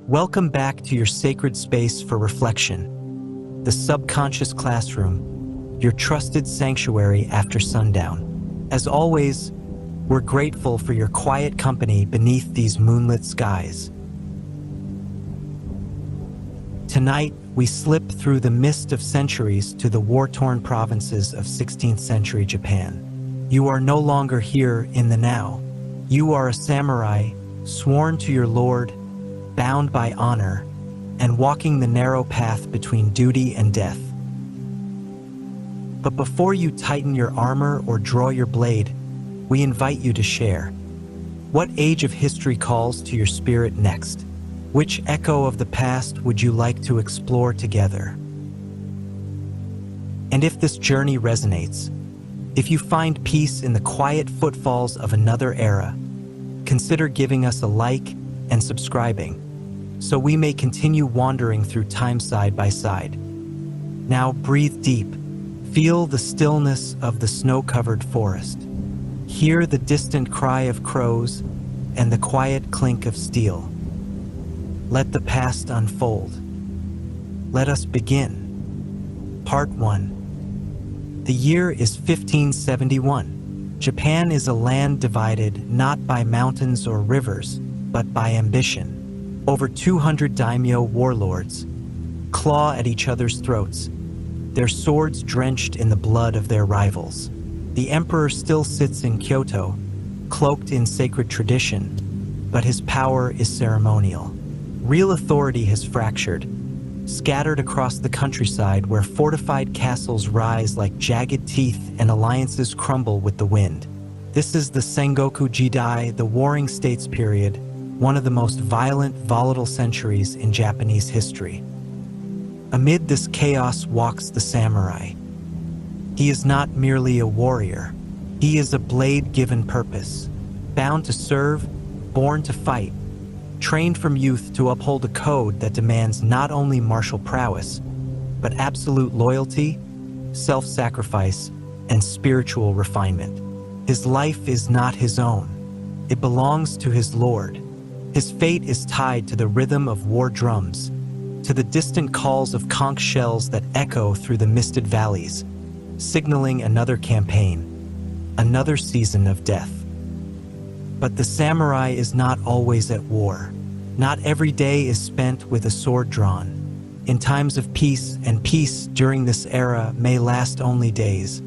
Welcome back to your sacred space for reflection, the subconscious classroom, your trusted sanctuary after sundown. As always, we're grateful for your quiet company beneath these moonlit skies. Tonight, we slip through the mist of centuries to the war-torn provinces of 16th century Japan. You are no longer here in the now. You are a samurai, sworn to your lord, bound by honor, and walking the narrow path between duty and death. But before you tighten your armor or draw your blade, we invite you to share. What age of history calls to your spirit next? Which echo of the past would you like to explore together? And if this journey resonates, if you find peace in the quiet footfalls of another era, consider giving us a like and subscribing, so we may continue wandering through time side by side. Now breathe deep, feel the stillness of the snow-covered forest. Hear the distant cry of crows and the quiet clink of steel. Let the past unfold. Let us begin. Part 1. The year is 1571. Japan is a land divided not by mountains or rivers, but by ambition. Over 200 daimyo warlords claw at each other's throats, their swords drenched in the blood of their rivals. The emperor still sits in Kyoto, cloaked in sacred tradition, but his power is ceremonial. Real authority has fractured, scattered across the countryside where fortified castles rise like jagged teeth and alliances crumble with the wind. This is the Sengoku Jidai, the Warring States period, one of the most violent, volatile centuries in Japanese history. Amid this chaos walks the samurai. He is not merely a warrior. He is a blade given purpose, bound to serve, born to fight, trained from youth to uphold a code that demands not only martial prowess, but absolute loyalty, self-sacrifice, and spiritual refinement. His life is not his own. It belongs to his lord. His fate is tied to the rhythm of war drums, to the distant calls of conch shells that echo through the misted valleys, signaling another campaign, another season of death. But the samurai is not always at war. Not every day is spent with a sword drawn. In times of peace, and peace during this era may last only days,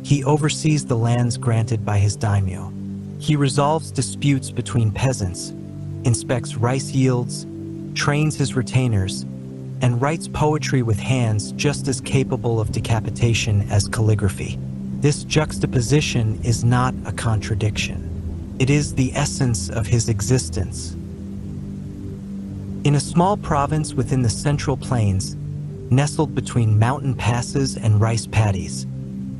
he oversees the lands granted by his daimyo. He resolves disputes between peasants, inspects rice yields, trains his retainers, and writes poetry with hands just as capable of decapitation as calligraphy. This juxtaposition is not a contradiction. It is the essence of his existence. In a small province within the Central Plains, nestled between mountain passes and rice paddies,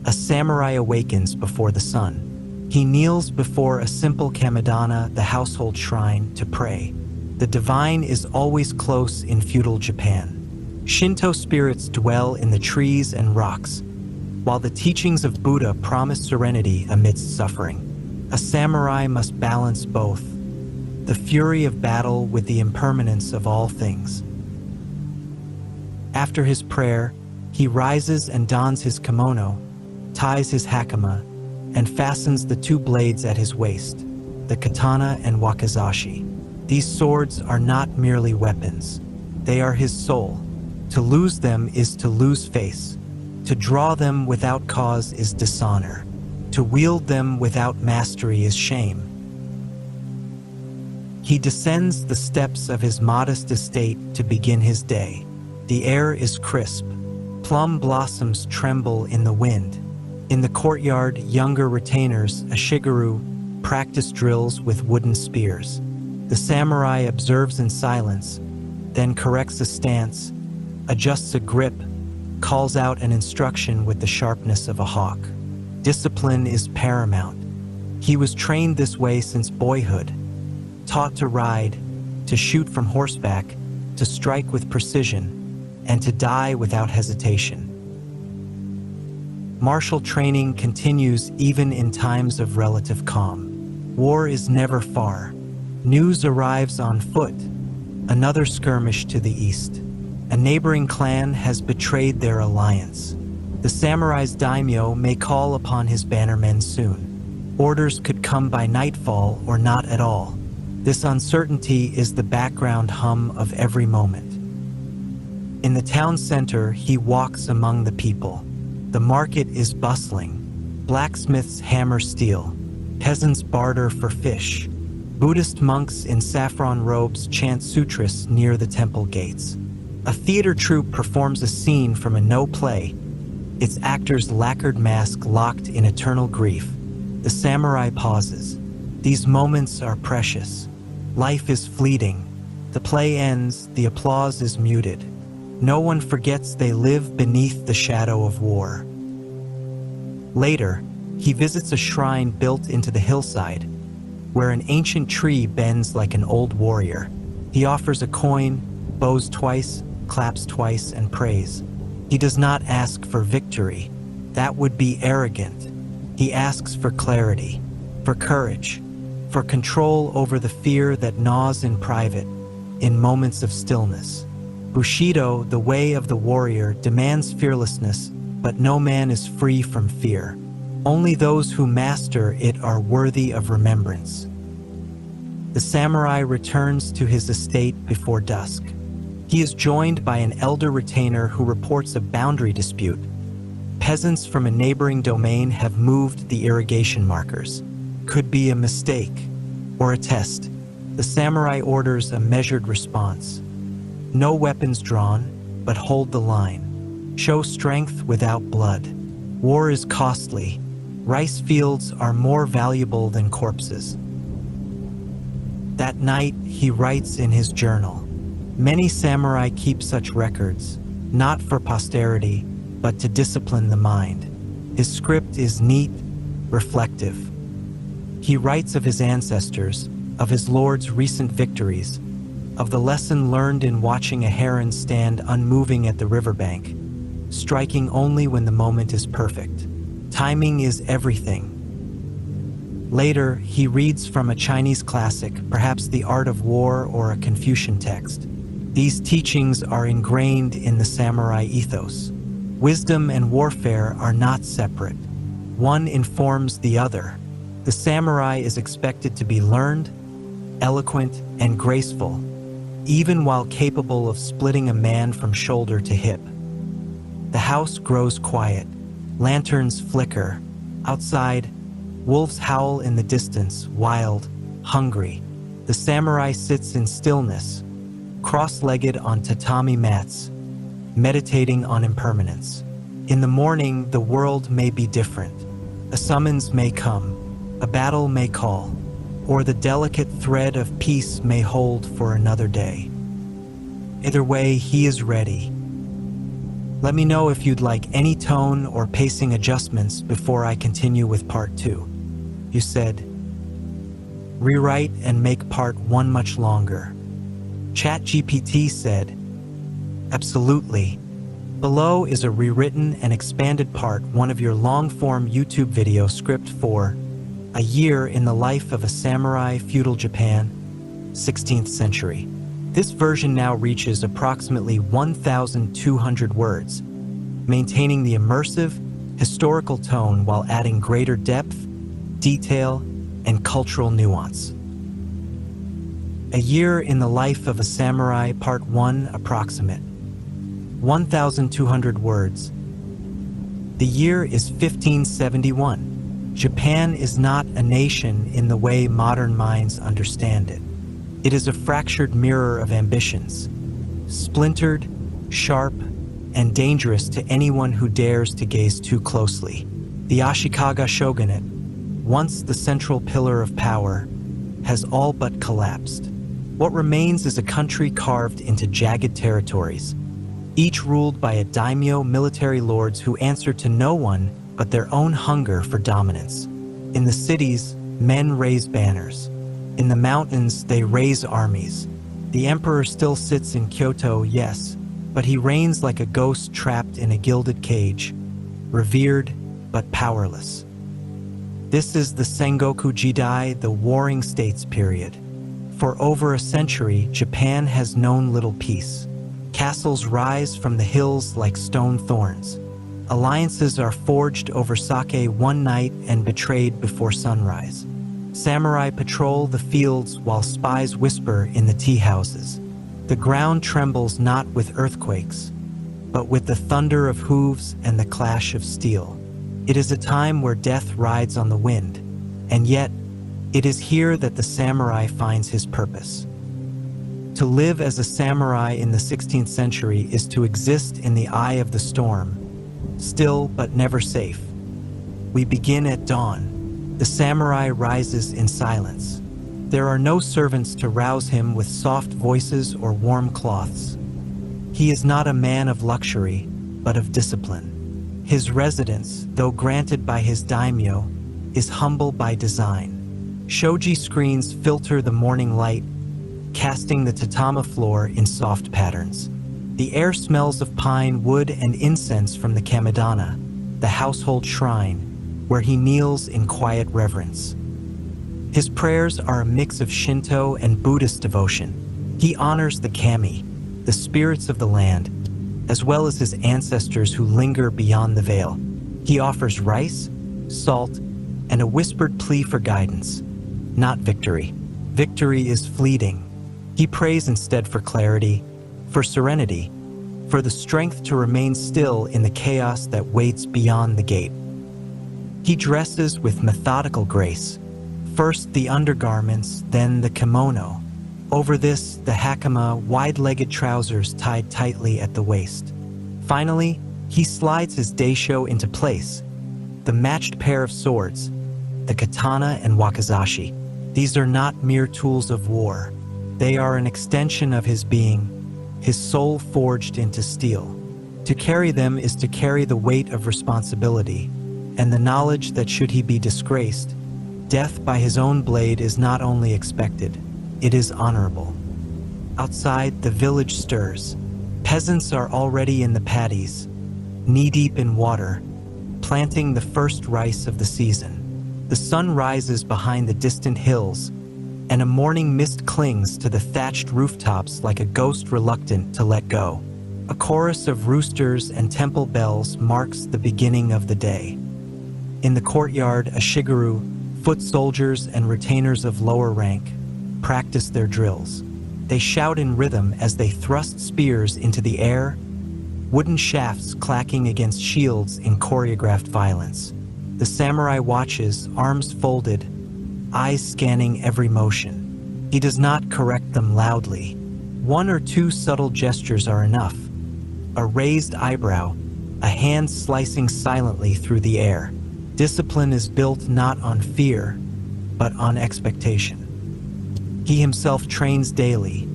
a samurai awakens before the sun. He kneels before a simple kamidana, the household shrine, to pray. The divine is always close in feudal Japan. Shinto spirits dwell in the trees and rocks, while the teachings of Buddha promise serenity amidst suffering. A samurai must balance both, the fury of battle with the impermanence of all things. After his prayer, he rises and dons his kimono, ties his hakama, and fastens the two blades at his waist, the katana and wakizashi. These swords are not merely weapons. They are his soul. To lose them is to lose face. To draw them without cause is dishonor. To wield them without mastery is shame. He descends the steps of his modest estate to begin his day. The air is crisp. Plum blossoms tremble in the wind. In the courtyard, younger retainers, a shigeru, practice drills with wooden spears. The samurai observes in silence, then corrects a stance, adjusts a grip, calls out an instruction with the sharpness of a hawk. Discipline is paramount. He was trained this way since boyhood, taught to ride, to shoot from horseback, to strike with precision, and to die without hesitation. Martial training continues even in times of relative calm. War is never far. News arrives on foot. Another skirmish to the east. A neighboring clan has betrayed their alliance. The samurai's daimyo may call upon his bannermen soon. Orders could come by nightfall or not at all. This uncertainty is the background hum of every moment. In the town center, he walks among the people. The market is bustling. Blacksmiths hammer steel. Peasants barter for fish. Buddhist monks in saffron robes chant sutras near the temple gates. A theater troupe performs a scene from a no play, its actor's lacquered mask locked in eternal grief. The samurai pauses. These moments are precious. Life is fleeting. The play ends, the applause is muted. No one forgets they live beneath the shadow of war. Later, he visits a shrine built into the hillside, where an ancient tree bends like an old warrior. He offers a coin, bows twice, claps twice, and prays. He does not ask for victory. That would be arrogant. He asks for clarity, for courage, for control over the fear that gnaws in private, in moments of stillness. Bushido, the way of the warrior, demands fearlessness, but no man is free from fear. Only those who master it are worthy of remembrance. The samurai returns to his estate before dusk. He is joined by an elder retainer who reports a boundary dispute. Peasants from a neighboring domain have moved the irrigation markers. Could be a mistake or a test. The samurai orders a measured response. No weapons drawn, but hold the line. Show strength without blood. War is costly. Rice fields are more valuable than corpses. That night, he writes in his journal. Many samurai keep such records, not for posterity, but to discipline the mind. His script is neat, reflective. He writes of his ancestors, of his lord's recent victories, of the lesson learned in watching a heron stand unmoving at the riverbank, striking only when the moment is perfect. Timing is everything. Later, he reads from a Chinese classic, perhaps The Art of War or a Confucian text. These teachings are ingrained in the samurai ethos. Wisdom and warfare are not separate. One informs the other. The samurai is expected to be learned, eloquent, and graceful, even while capable of splitting a man from shoulder to hip. The house grows quiet. Lanterns flicker. Outside, wolves howl in the distance, wild, hungry. The samurai sits in stillness, cross-legged on tatami mats, meditating on impermanence. In the morning, the world may be different. A summons may come, a battle may call, or the delicate thread of peace may hold for another day. Either way, he is ready. Let me know if you'd like any tone or pacing adjustments before I continue with part 2. You said, rewrite and make part 1 much longer. ChatGPT said, absolutely. Below is a rewritten and expanded part 1 of your long-form YouTube video script for A Year in the Life of a Samurai, Feudal Japan, 16th Century. This version now reaches approximately 1,200 words, maintaining the immersive, historical tone while adding greater depth, detail, and cultural nuance. A Year in the Life of a Samurai, Part 1, approximate. 1,200 words. The year is 1571. Japan is not a nation in the way modern minds understand it. It is a fractured mirror of ambitions, splintered, sharp, and dangerous to anyone who dares to gaze too closely. The Ashikaga shogunate, once the central pillar of power, has all but collapsed. What remains is a country carved into jagged territories, each ruled by a daimyo military lords who answer to no one but their own hunger for dominance. In the cities, men raise banners. In the mountains, they raise armies. The emperor still sits in Kyoto, yes, but he reigns like a ghost trapped in a gilded cage, revered but powerless. This is the Sengoku Jidai, the Warring States period. For over a century, Japan has known little peace. Castles rise from the hills like stone thorns. Alliances are forged over sake one night and betrayed before sunrise. Samurai patrol the fields while spies whisper in the tea houses. The ground trembles not with earthquakes, but with the thunder of hooves and the clash of steel. It is a time where death rides on the wind, and yet it is here that the samurai finds his purpose. To live as a samurai in the 16th century is to exist in the eye of the storm, still but never safe. We begin at dawn. The samurai rises in silence. There are no servants to rouse him with soft voices or warm cloths. He is not a man of luxury, but of discipline. His residence, though granted by his daimyo, is humble by design. Shoji screens filter the morning light, casting the tatama floor in soft patterns. The air smells of pine, wood, and incense from the kamidana, the household shrine, where he kneels in quiet reverence. His prayers are a mix of Shinto and Buddhist devotion. He honors the kami, the spirits of the land, as well as his ancestors who linger beyond the veil. He offers rice, salt, and a whispered plea for guidance, not victory. Victory is fleeting. He prays instead for clarity, for serenity, for the strength to remain still in the chaos that waits beyond the gate. He dresses with methodical grace, first the undergarments, then the kimono. Over this, the hakama, wide-legged trousers tied tightly at the waist. Finally, he slides his daisho into place, the matched pair of swords, the katana and wakizashi. These are not mere tools of war. They are an extension of his being, his soul forged into steel. To carry them is to carry the weight of responsibility, and the knowledge that should he be disgraced, death by his own blade is not only expected, it is honorable. Outside, the village stirs. Peasants are already in the paddies, knee-deep in water, planting the first rice of the season. The sun rises behind the distant hills, and a morning mist clings to the thatched rooftops like a ghost reluctant to let go. A chorus of roosters and temple bells marks the beginning of the day. In the courtyard, a shigaru, foot soldiers and retainers of lower rank, practice their drills. They shout in rhythm as they thrust spears into the air, wooden shafts clacking against shields in choreographed violence. The samurai watches, arms folded, eyes scanning every motion. He does not correct them loudly. One or two subtle gestures are enough. A raised eyebrow, a hand slicing silently through the air. Discipline is built not on fear, but on expectation. He himself trains daily,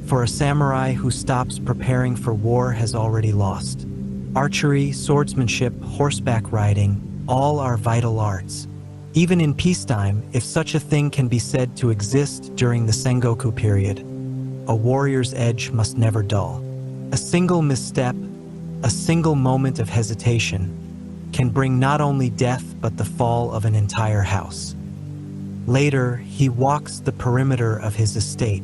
for a samurai who stops preparing for war has already lost. Archery, swordsmanship, horseback riding, all are vital arts. Even in peacetime, if such a thing can be said to exist during the Sengoku period, a warrior's edge must never dull. A single misstep, a single moment of hesitation, can bring not only death but the fall of an entire house. Later, he walks the perimeter of his estate.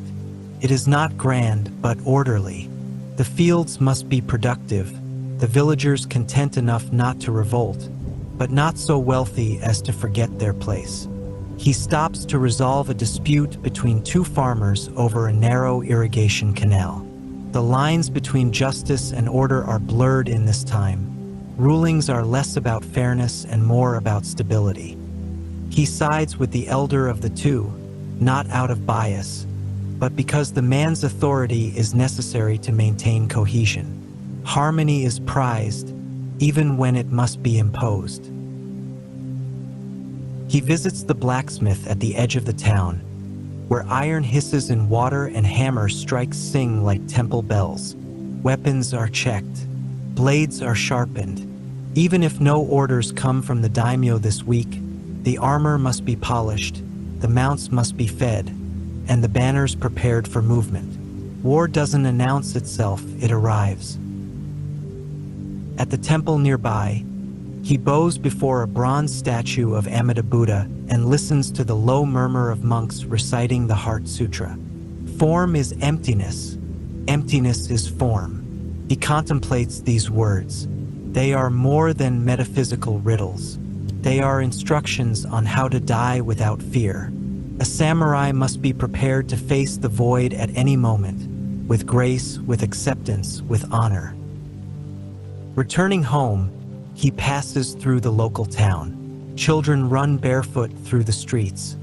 It is not grand, but orderly. The fields must be productive, the villagers content enough not to revolt, but not so wealthy as to forget their place. He stops to resolve a dispute between two farmers over a narrow irrigation canal. The lines between justice and order are blurred in this time. Rulings are less about fairness and more about stability. He sides with the elder of the two, not out of bias, but because the man's authority is necessary to maintain cohesion. Harmony is prized, even when it must be imposed. He visits the blacksmith at the edge of the town, where iron hisses in water and hammer strikes sing like temple bells. Weapons are checked, blades are sharpened. Even if no orders come from the daimyo this week, the armor must be polished, the mounts must be fed, and the banners prepared for movement. War doesn't announce itself, it arrives. At the temple nearby, he bows before a bronze statue of Amida Buddha and listens to the low murmur of monks reciting the Heart Sutra. Form is emptiness. Emptiness is form. He contemplates these words. They are more than metaphysical riddles. They are instructions on how to die without fear. A samurai must be prepared to face the void at any moment, with grace, with acceptance, with honor. Returning home, he passes through the local town. Children run barefoot through the streets.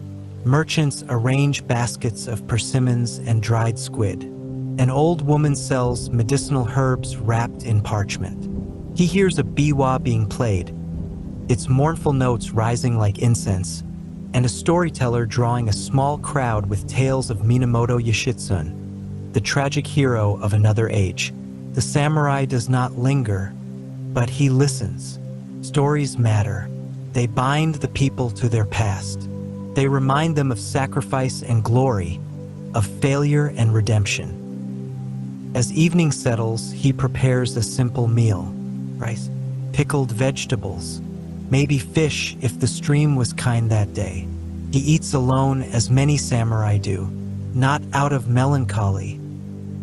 Merchants arrange baskets of persimmons and dried squid. An old woman sells medicinal herbs wrapped in parchment. He hears a biwa being played, its mournful notes rising like incense, and a storyteller drawing a small crowd with tales of Minamoto Yoshitsune, the tragic hero of another age. The samurai does not linger, but he listens. Stories matter. They bind the people to their past. They remind them of sacrifice and glory, of failure and redemption. As evening settles, he prepares a simple meal: rice, pickled vegetables, maybe fish if the stream was kind that day. He eats alone, as many samurai do, not out of melancholy,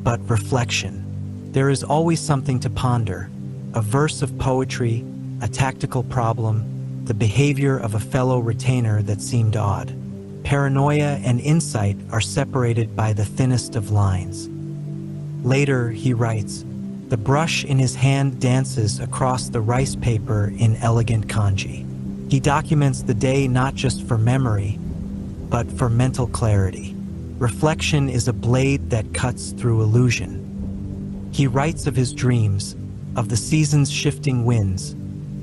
but reflection. There is always something to ponder: a verse of poetry, a tactical problem, the behavior of a fellow retainer that seemed odd. Paranoia and insight are separated by the thinnest of lines. Later, he writes, the brush in his hand dances across the rice paper in elegant kanji. He documents the day not just for memory, but for mental clarity. Reflection is a blade that cuts through illusion. He writes of his dreams, of the season's shifting winds,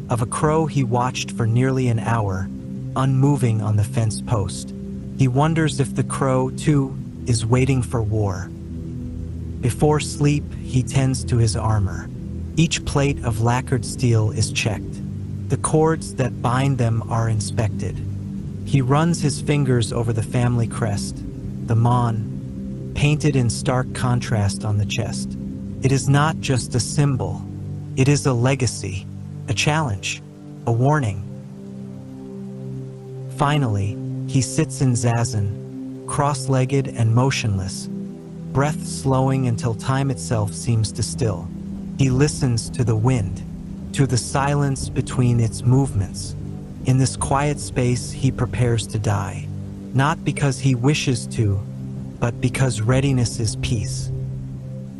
of a crow he watched for nearly an hour, unmoving on the fence post. He wonders if the crow, too, is waiting for war. Before sleep, he tends to his armor. Each plate of lacquered steel is checked. The cords that bind them are inspected. He runs his fingers over the family crest, the mon, painted in stark contrast on the chest. It is not just a symbol. It is a legacy, a challenge, a warning. Finally, he sits in zazen, cross-legged and motionless, breath slowing until time itself seems to still. He listens to the wind, to the silence between its movements. In this quiet space, he prepares to die, not because he wishes to, but because readiness is peace.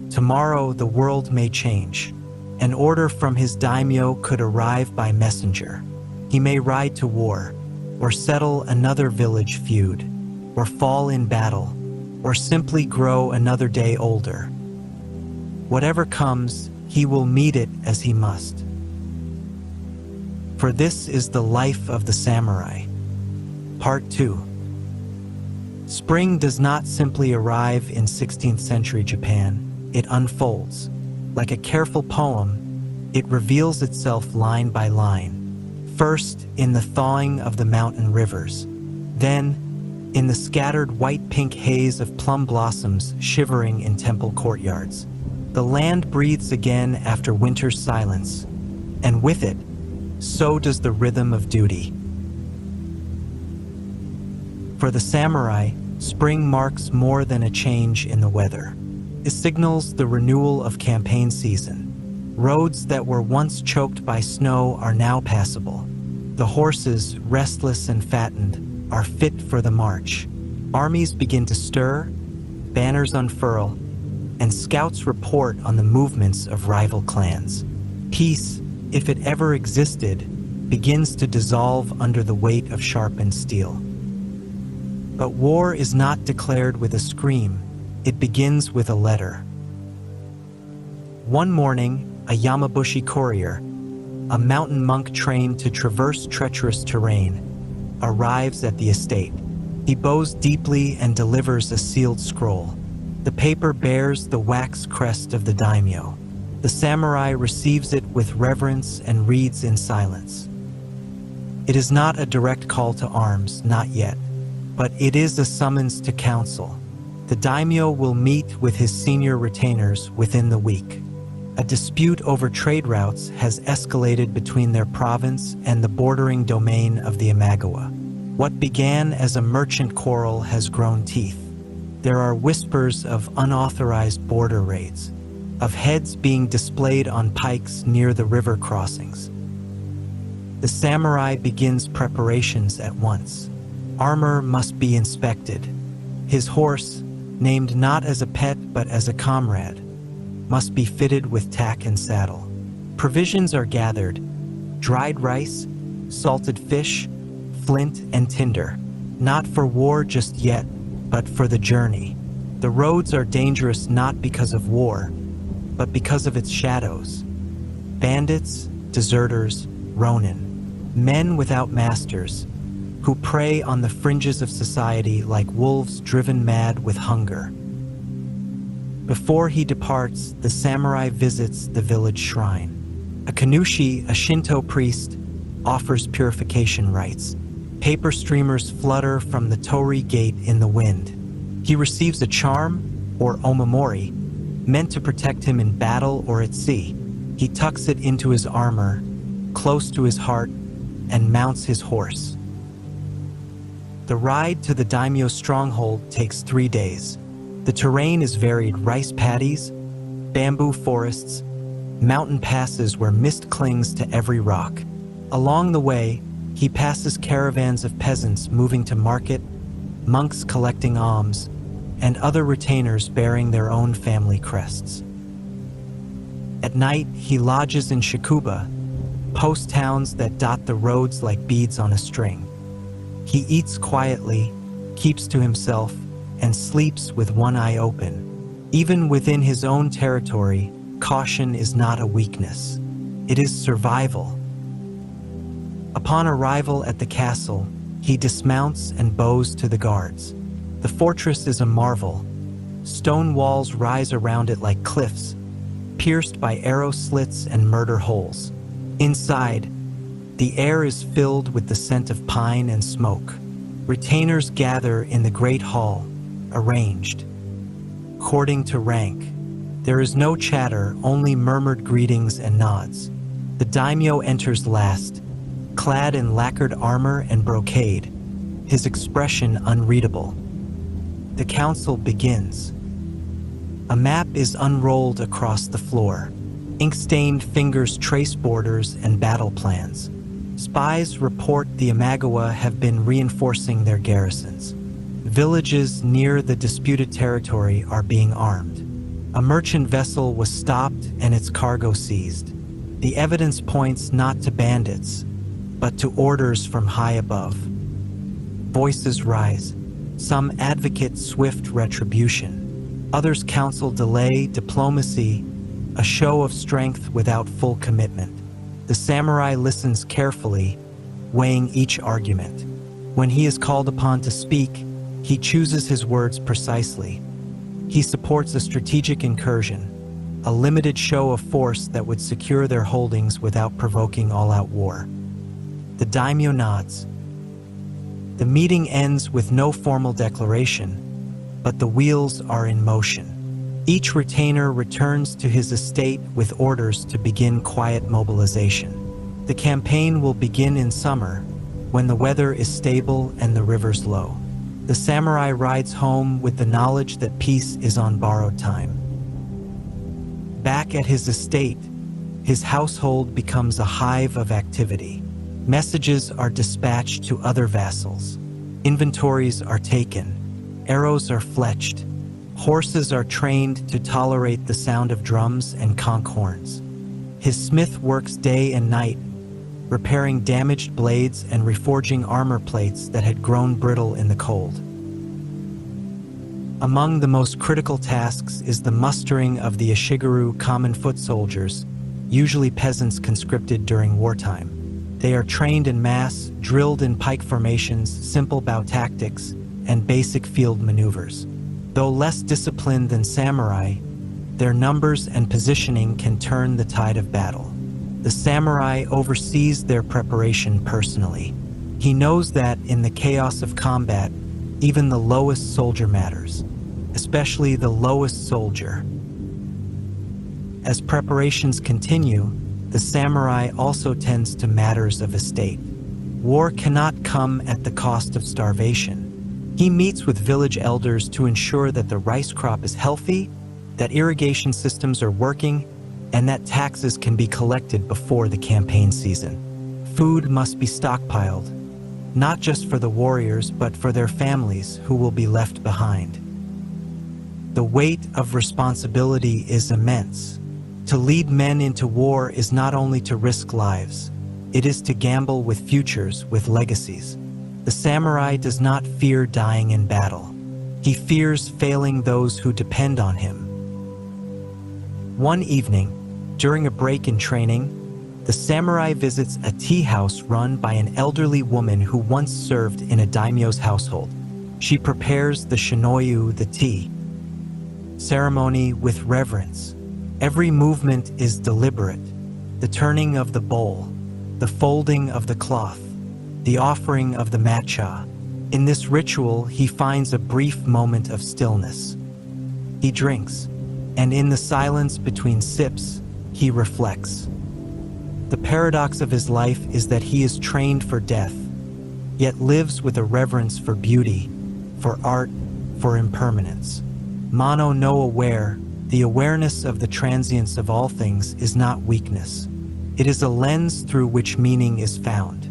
Tomorrow, the world may change. An order from his daimyo could arrive by messenger. He may ride to war, or settle another village feud, or fall in battle, or simply grow another day older. Whatever comes, he will meet it as he must. For this is the life of the samurai. Part 2. Spring does not simply arrive in 16th century Japan. It unfolds. Like a careful poem, it reveals itself line by line. First, in the thawing of the mountain rivers. Then, in the scattered white-pink haze of plum blossoms shivering in temple courtyards. The land breathes again after winter's silence, and with it, so does the rhythm of duty. For the samurai, spring marks more than a change in the weather. It signals the renewal of campaign season. Roads that were once choked by snow are now passable. The horses, restless and fattened, are fit for the march. Armies begin to stir, banners unfurl, and scouts report on the movements of rival clans. Peace, if it ever existed, begins to dissolve under the weight of sharpened steel. But war is not declared with a scream. It begins with a letter. One morning, a Yamabushi courier, a mountain monk trained to traverse treacherous terrain, arrives at the estate. He bows deeply and delivers a sealed scroll. The paper bears the wax crest of the daimyo. The samurai receives it with reverence and reads in silence. It is not a direct call to arms, not yet, but it is a summons to council. The daimyo will meet with his senior retainers within the week. A dispute over trade routes has escalated between their province and the bordering domain of the Imagawa. What began as a merchant quarrel has grown teeth. there are whispers of unauthorized border raids, of heads being displayed on pikes near the river crossings. The samurai begins preparations at once. Armor must be inspected. His horse, named not as a pet but as a comrade, must be fitted with tack and saddle. Provisions are gathered: dried rice, salted fish, flint, and tinder. Not for war just yet, but for the journey. The roads are dangerous not because of war, but because of its shadows. Bandits, deserters, ronin, men without masters, who prey on the fringes of society like wolves driven mad with hunger. Before he departs, the samurai visits the village shrine. A Kanushi, a Shinto priest, offers purification rites. Paper streamers flutter from the torii gate in the wind. He receives a charm, or omamori, meant to protect him in battle or at sea. He tucks it into his armor, close to his heart, and mounts his horse. The ride to the daimyo stronghold takes 3 days. The terrain is varied: rice paddies, bamboo forests, mountain passes where mist clings to every rock. Along the way, he passes caravans of peasants moving to market, monks collecting alms, and other retainers bearing their own family crests. At night, he lodges in shakuba, post towns that dot the roads like beads on a string. He eats quietly, keeps to himself, and sleeps with one eye open. Even within his own territory, caution is not a weakness. It is survival. Upon arrival at the castle, he dismounts and bows to the guards. The fortress is a marvel. Stone walls rise around it like cliffs, pierced by arrow slits and murder holes. Inside, the air is filled with the scent of pine and smoke. Retainers gather in the great hall, arranged according to rank. There is no chatter, only murmured greetings and nods. The daimyo enters last, clad in lacquered armor and brocade, his expression unreadable. The council begins. A map is unrolled across the floor. Ink-stained fingers trace borders and battle plans. Spies report the Imagawa have been reinforcing their garrisons. Villages near the disputed territory are being armed. A merchant vessel was stopped and its cargo seized. The evidence points not to bandits, but to orders from high above. Voices rise. Some advocate swift retribution. Others counsel delay, diplomacy, a show of strength without full commitment. The samurai listens carefully, weighing each argument. When he is called upon to speak, he chooses his words precisely. He supports a strategic incursion, a limited show of force that would secure their holdings without provoking all-out war. The daimyo nods. The meeting ends with no formal declaration, but the wheels are in motion. Each retainer returns to his estate with orders to begin quiet mobilization. The campaign will begin in summer, when the weather is stable and the rivers low. The samurai rides home with the knowledge that peace is on borrowed time. Back at his estate, his household becomes a hive of activity. Messages are dispatched to other vassals. Inventories are taken. Arrows are fletched. Horses are trained to tolerate the sound of drums and conch horns. His smith works day and night, repairing damaged blades and reforging armor plates that had grown brittle in the cold. Among the most critical tasks is the mustering of the Ishigaru common foot soldiers, usually peasants conscripted during wartime. They are trained in mass, drilled in pike formations, simple bow tactics, and basic field maneuvers. Though less disciplined than samurai, their numbers and positioning can turn the tide of battle. The samurai oversees their preparation personally. He knows that in the chaos of combat, even the lowest soldier matters, especially the lowest soldier. As preparations continue, the samurai also tends to matters of estate. War cannot come at the cost of starvation. He meets with village elders to ensure that the rice crop is healthy, that irrigation systems are working, and that taxes can be collected before the campaign season. Food must be stockpiled, not just for the warriors, but for their families who will be left behind. The weight of responsibility is immense. To lead men into war is not only to risk lives, it is to gamble with futures, with legacies. The samurai does not fear dying in battle. He fears failing those who depend on him. One evening, during a break in training, the samurai visits a tea house run by an elderly woman who once served in a daimyo's household. She prepares the shinoyu, the tea ceremony, with reverence. Every movement is deliberate. The turning of the bowl, the folding of the cloth, the offering of the matcha. In this ritual, he finds a brief moment of stillness. He drinks, and in the silence between sips, he reflects. The paradox of his life is that he is trained for death, yet lives with a reverence for beauty, for art, for impermanence. Mano no aware, the awareness of the transience of all things, is not weakness. It is a lens through which meaning is found.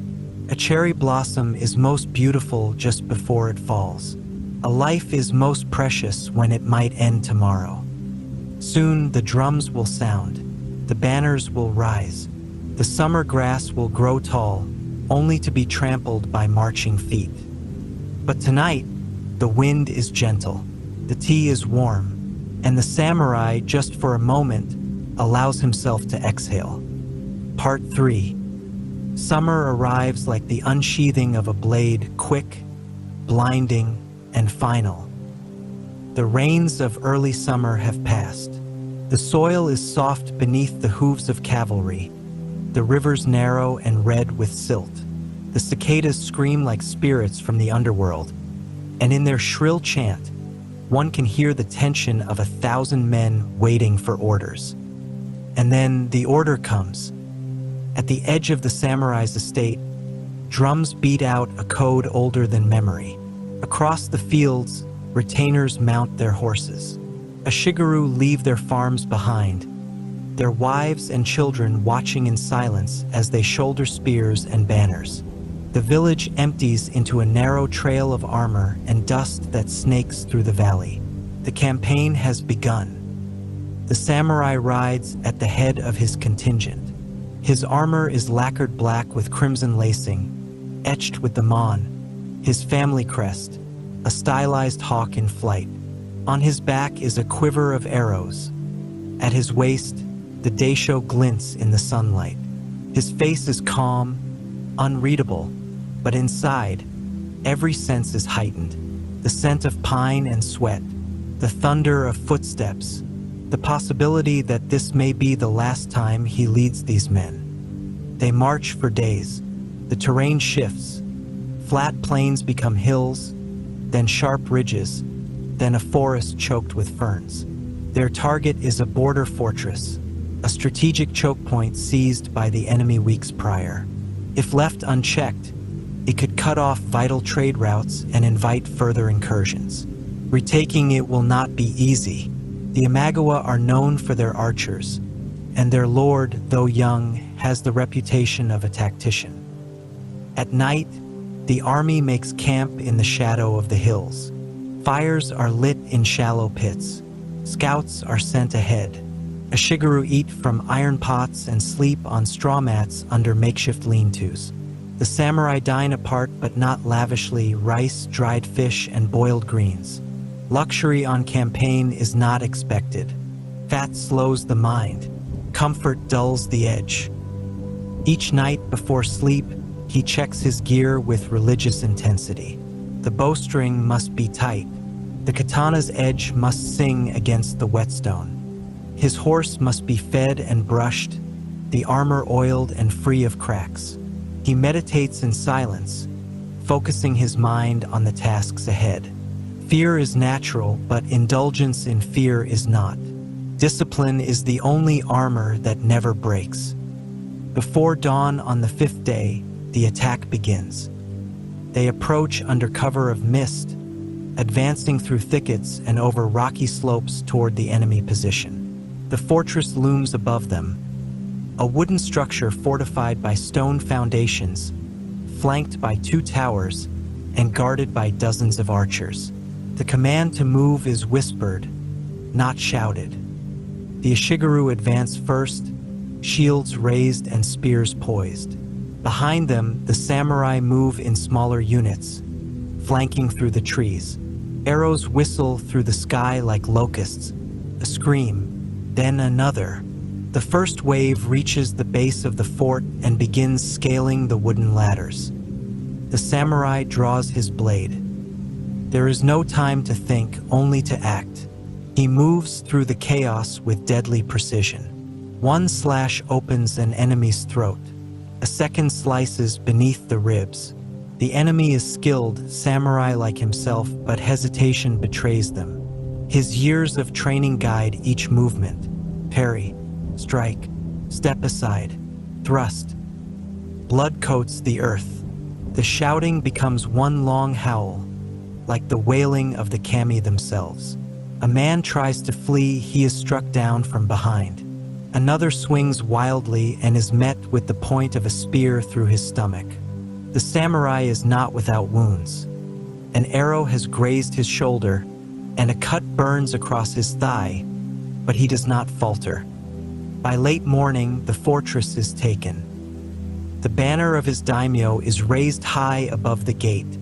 A cherry blossom is most beautiful just before it falls. A life is most precious when it might end tomorrow. Soon the drums will sound, the banners will rise, the summer grass will grow tall, only to be trampled by marching feet. But tonight, the wind is gentle, the tea is warm, and the samurai, just for a moment, allows himself to exhale. Part 3. Summer arrives like the unsheathing of a blade, quick, blinding, and final. The rains of early summer have passed. The soil is soft beneath the hooves of cavalry. The rivers narrow and red with silt. The cicadas scream like spirits from the underworld, and in their shrill chant, one can hear the tension of 1,000 men waiting for orders. And then the order comes. At the edge of the samurai's estate, drums beat out a code older than memory. Across the fields, retainers mount their horses. A shigeru leave their farms behind, their wives and children watching in silence as they shoulder spears and banners. The village empties into a narrow trail of armor and dust that snakes through the valley. The campaign has begun. The samurai rides at the head of his contingent. His armor is lacquered black with crimson lacing, etched with the mon, his family crest, a stylized hawk in flight. On his back is a quiver of arrows. At his waist, the daisho glints in the sunlight. His face is calm, unreadable, but inside, every sense is heightened. The scent of pine and sweat, the thunder of footsteps, the possibility that this may be the last time he leads these men. They march for days. The terrain shifts. Flat plains become hills, then sharp ridges, then a forest choked with ferns. Their target is a border fortress, a strategic choke point seized by the enemy weeks prior. If left unchecked, it could cut off vital trade routes and invite further incursions. Retaking it will not be easy. The Imagawa are known for their archers, and their lord, though young, has the reputation of a tactician. At night, the army makes camp in the shadow of the hills. Fires are lit in shallow pits. Scouts are sent ahead. A shigeru eat from iron pots and sleep on straw mats under makeshift lean-tos. The samurai dine apart but not lavishly, rice, dried fish, and boiled greens. Luxury on campaign is not expected. Fat slows the mind. Comfort dulls the edge. Each night before sleep, he checks his gear with religious intensity. The bowstring must be tight. The katana's edge must sing against the whetstone. His horse must be fed and brushed, the armor oiled and free of cracks. He meditates in silence, focusing his mind on the tasks ahead. Fear is natural, but indulgence in fear is not. Discipline is the only armor that never breaks. Before dawn on the 5th day, the attack begins. They approach under cover of mist, advancing through thickets and over rocky slopes toward the enemy position. The fortress looms above them, a wooden structure fortified by stone foundations, flanked by 2 towers, and guarded by dozens of archers. The command to move is whispered, not shouted. The Ishigaru advance first, shields raised and spears poised. Behind them, the samurai move in smaller units, flanking through the trees. Arrows whistle through the sky like locusts, a scream, then another. The first wave reaches the base of the fort and begins scaling the wooden ladders. The samurai draws his blade. There is no time to think, only to act. He moves through the chaos with deadly precision. One slash opens an enemy's throat. A second slices beneath the ribs. The enemy is skilled, samurai like himself, but hesitation betrays them. His years of training guide each movement. Parry, strike, step aside, thrust. Blood coats the earth. The shouting becomes one long howl, like the wailing of the kami themselves. A man tries to flee, he is struck down from behind. Another swings wildly and is met with the point of a spear through his stomach. The samurai is not without wounds. An arrow has grazed his shoulder, and a cut burns across his thigh, but he does not falter. By late morning, the fortress is taken. The banner of his daimyo is raised high above the gate,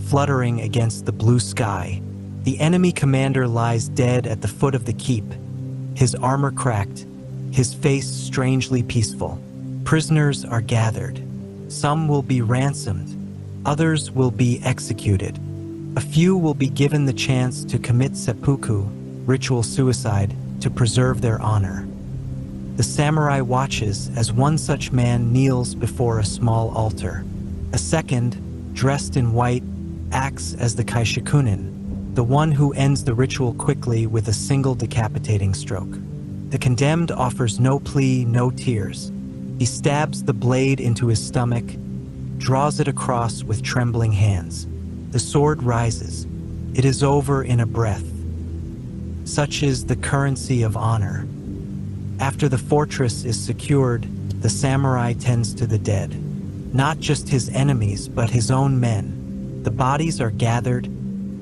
fluttering against the blue sky. The enemy commander lies dead at the foot of the keep, his armor cracked, his face strangely peaceful. Prisoners are gathered. Some will be ransomed, others will be executed. A few will be given the chance to commit seppuku, ritual suicide, to preserve their honor. The samurai watches as one such man kneels before a small altar. A second, dressed in white, acts as the kaishikunin, the one who ends the ritual quickly with a single decapitating stroke. The condemned offers no plea, no tears. He stabs the blade into his stomach, draws it across with trembling hands. The sword rises. It is over in a breath. Such is the currency of honor. After the fortress is secured, the samurai tends to the dead. Not just his enemies, but his own men. The bodies are gathered,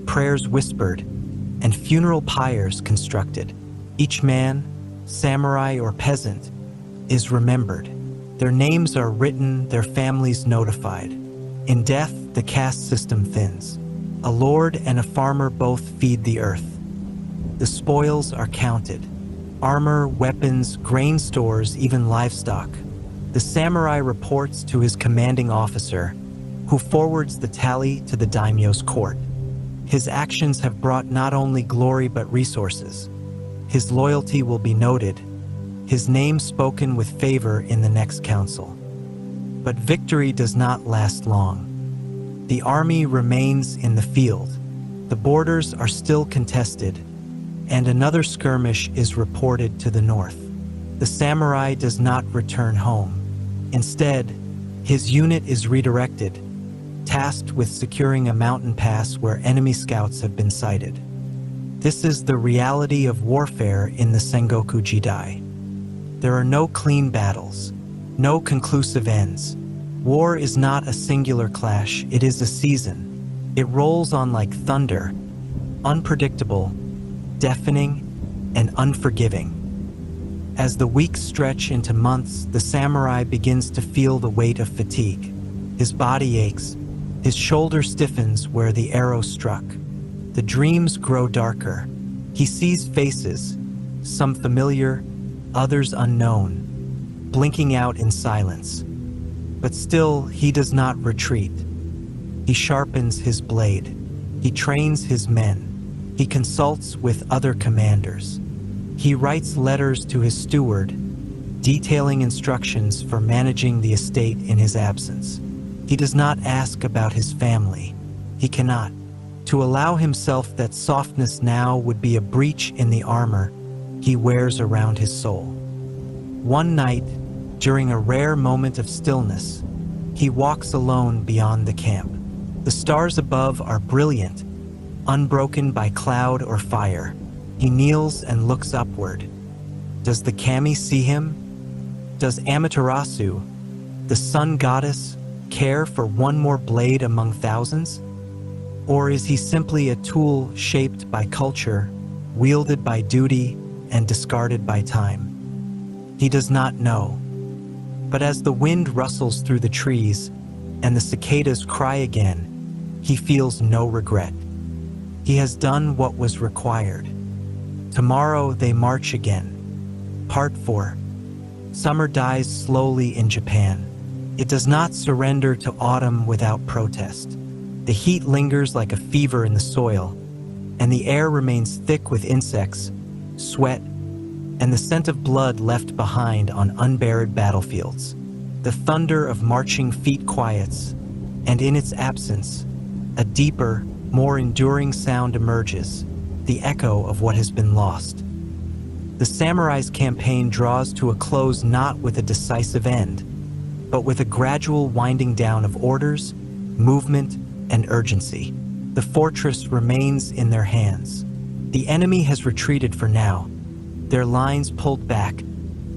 prayers whispered, and funeral pyres constructed. Each man, samurai or peasant, is remembered. Their names are written, their families notified. In death, the caste system thins. A lord and a farmer both feed the earth. The spoils are counted. Armor, weapons, grain stores, even livestock. The samurai reports to his commanding officer, who forwards the tally to the daimyo's court. His actions have brought not only glory but resources. His loyalty will be noted, his name spoken with favor in the next council. But victory does not last long. The army remains in the field. The borders are still contested, and another skirmish is reported to the north. The samurai does not return home. Instead, his unit is redirected, tasked with securing a mountain pass where enemy scouts have been sighted. This is the reality of warfare in the Sengoku Jidai. There are no clean battles, no conclusive ends. War is not a singular clash, it is a season. It rolls on like thunder, unpredictable, deafening, and unforgiving. As the weeks stretch into months, the samurai begins to feel the weight of fatigue. His body aches, his shoulder stiffens where the arrow struck. The dreams grow darker. He sees faces, some familiar, others unknown, blinking out in silence. But still, he does not retreat. He sharpens his blade. He trains his men. He consults with other commanders. He writes letters to his steward, detailing instructions for managing the estate in his absence. He does not ask about his family. He cannot. To allow himself that softness now would be a breach in the armor he wears around his soul. One night, during a rare moment of stillness, he walks alone beyond the camp. The stars above are brilliant, unbroken by cloud or fire. He kneels and looks upward. Does the kami see him? Does Amaterasu, the sun goddess, care for one more blade among thousands? Or is he simply a tool shaped by culture, wielded by duty, and discarded by time? He does not know. But as the wind rustles through the trees and the cicadas cry again, he feels no regret. He has done what was required. Tomorrow they march again. Part 4. Summer dies slowly in Japan. It does not surrender to autumn without protest. The heat lingers like a fever in the soil, and the air remains thick with insects, sweat, and the scent of blood left behind on unburied battlefields. The thunder of marching feet quiets, and in its absence, a deeper, more enduring sound emerges, the echo of what has been lost. The samurai's campaign draws to a close not with a decisive end, but with a gradual winding down of orders, movement, and urgency. The fortress remains in their hands. The enemy has retreated for now, their lines pulled back,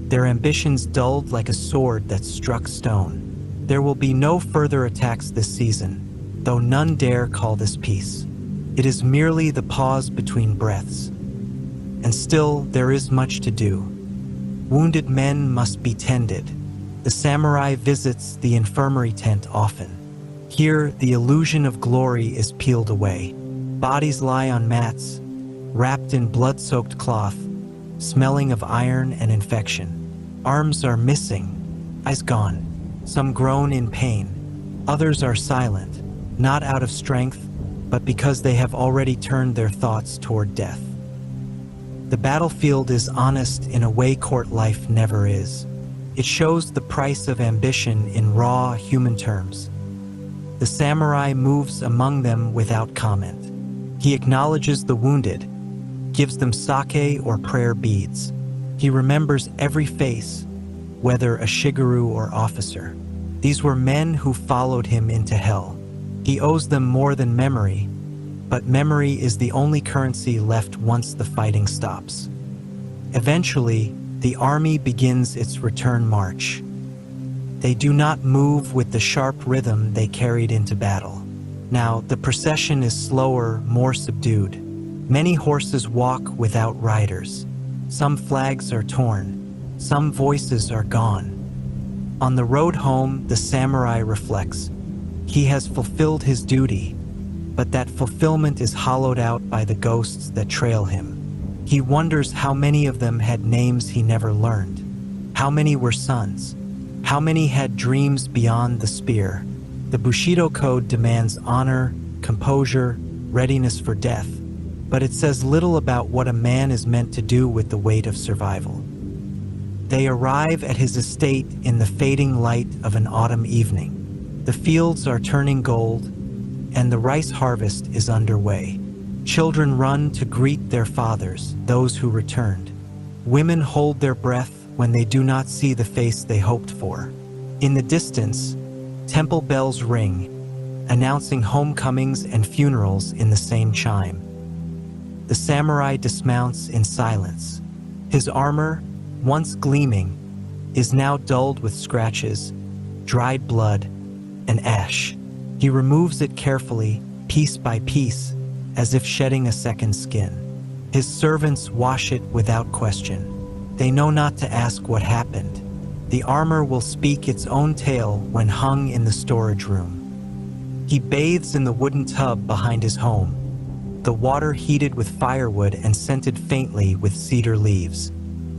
their ambitions dulled like a sword that struck stone. There will be no further attacks this season, though none dare call this peace. It is merely the pause between breaths. And still, there is much to do. Wounded men must be tended. The samurai visits the infirmary tent often. Here, the illusion of glory is peeled away. Bodies lie on mats, wrapped in blood-soaked cloth, smelling of iron and infection. Arms are missing, eyes gone. Some groan in pain. Others are silent, not out of strength, but because they have already turned their thoughts toward death. The battlefield is honest in a way court life never is. It shows the price of ambition in raw, human terms. The samurai moves among them without comment. He acknowledges the wounded, gives them sake or prayer beads. He remembers every face, whether a shigeru or officer. These were men who followed him into hell. He owes them more than memory, but memory is the only currency left once the fighting stops. Eventually, the army begins its return march. They do not move with the sharp rhythm they carried into battle. Now, the procession is slower, more subdued. Many horses walk without riders. Some flags are torn. Some voices are gone. On the road home, the samurai reflects. He has fulfilled his duty, but that fulfillment is hollowed out by the ghosts that trail him. He wonders how many of them had names he never learned. How many were sons? How many had dreams beyond the spear? The Bushido Code demands honor, composure, readiness for death, but it says little about what a man is meant to do with the weight of survival. They arrive at his estate in the fading light of an autumn evening. The fields are turning gold, and the rice harvest is underway. Children run to greet their fathers, those who returned. Women hold their breath when they do not see the face they hoped for. In the distance, temple bells ring, announcing homecomings and funerals in the same chime. The samurai dismounts in silence. His armor, once gleaming, is now dulled with scratches, dried blood, and ash. He removes it carefully, piece by piece, as if shedding a second skin. His servants wash it without question. They know not to ask what happened. The armor will speak its own tale when hung in the storage room. He bathes in the wooden tub behind his home, the water heated with firewood and scented faintly with cedar leaves.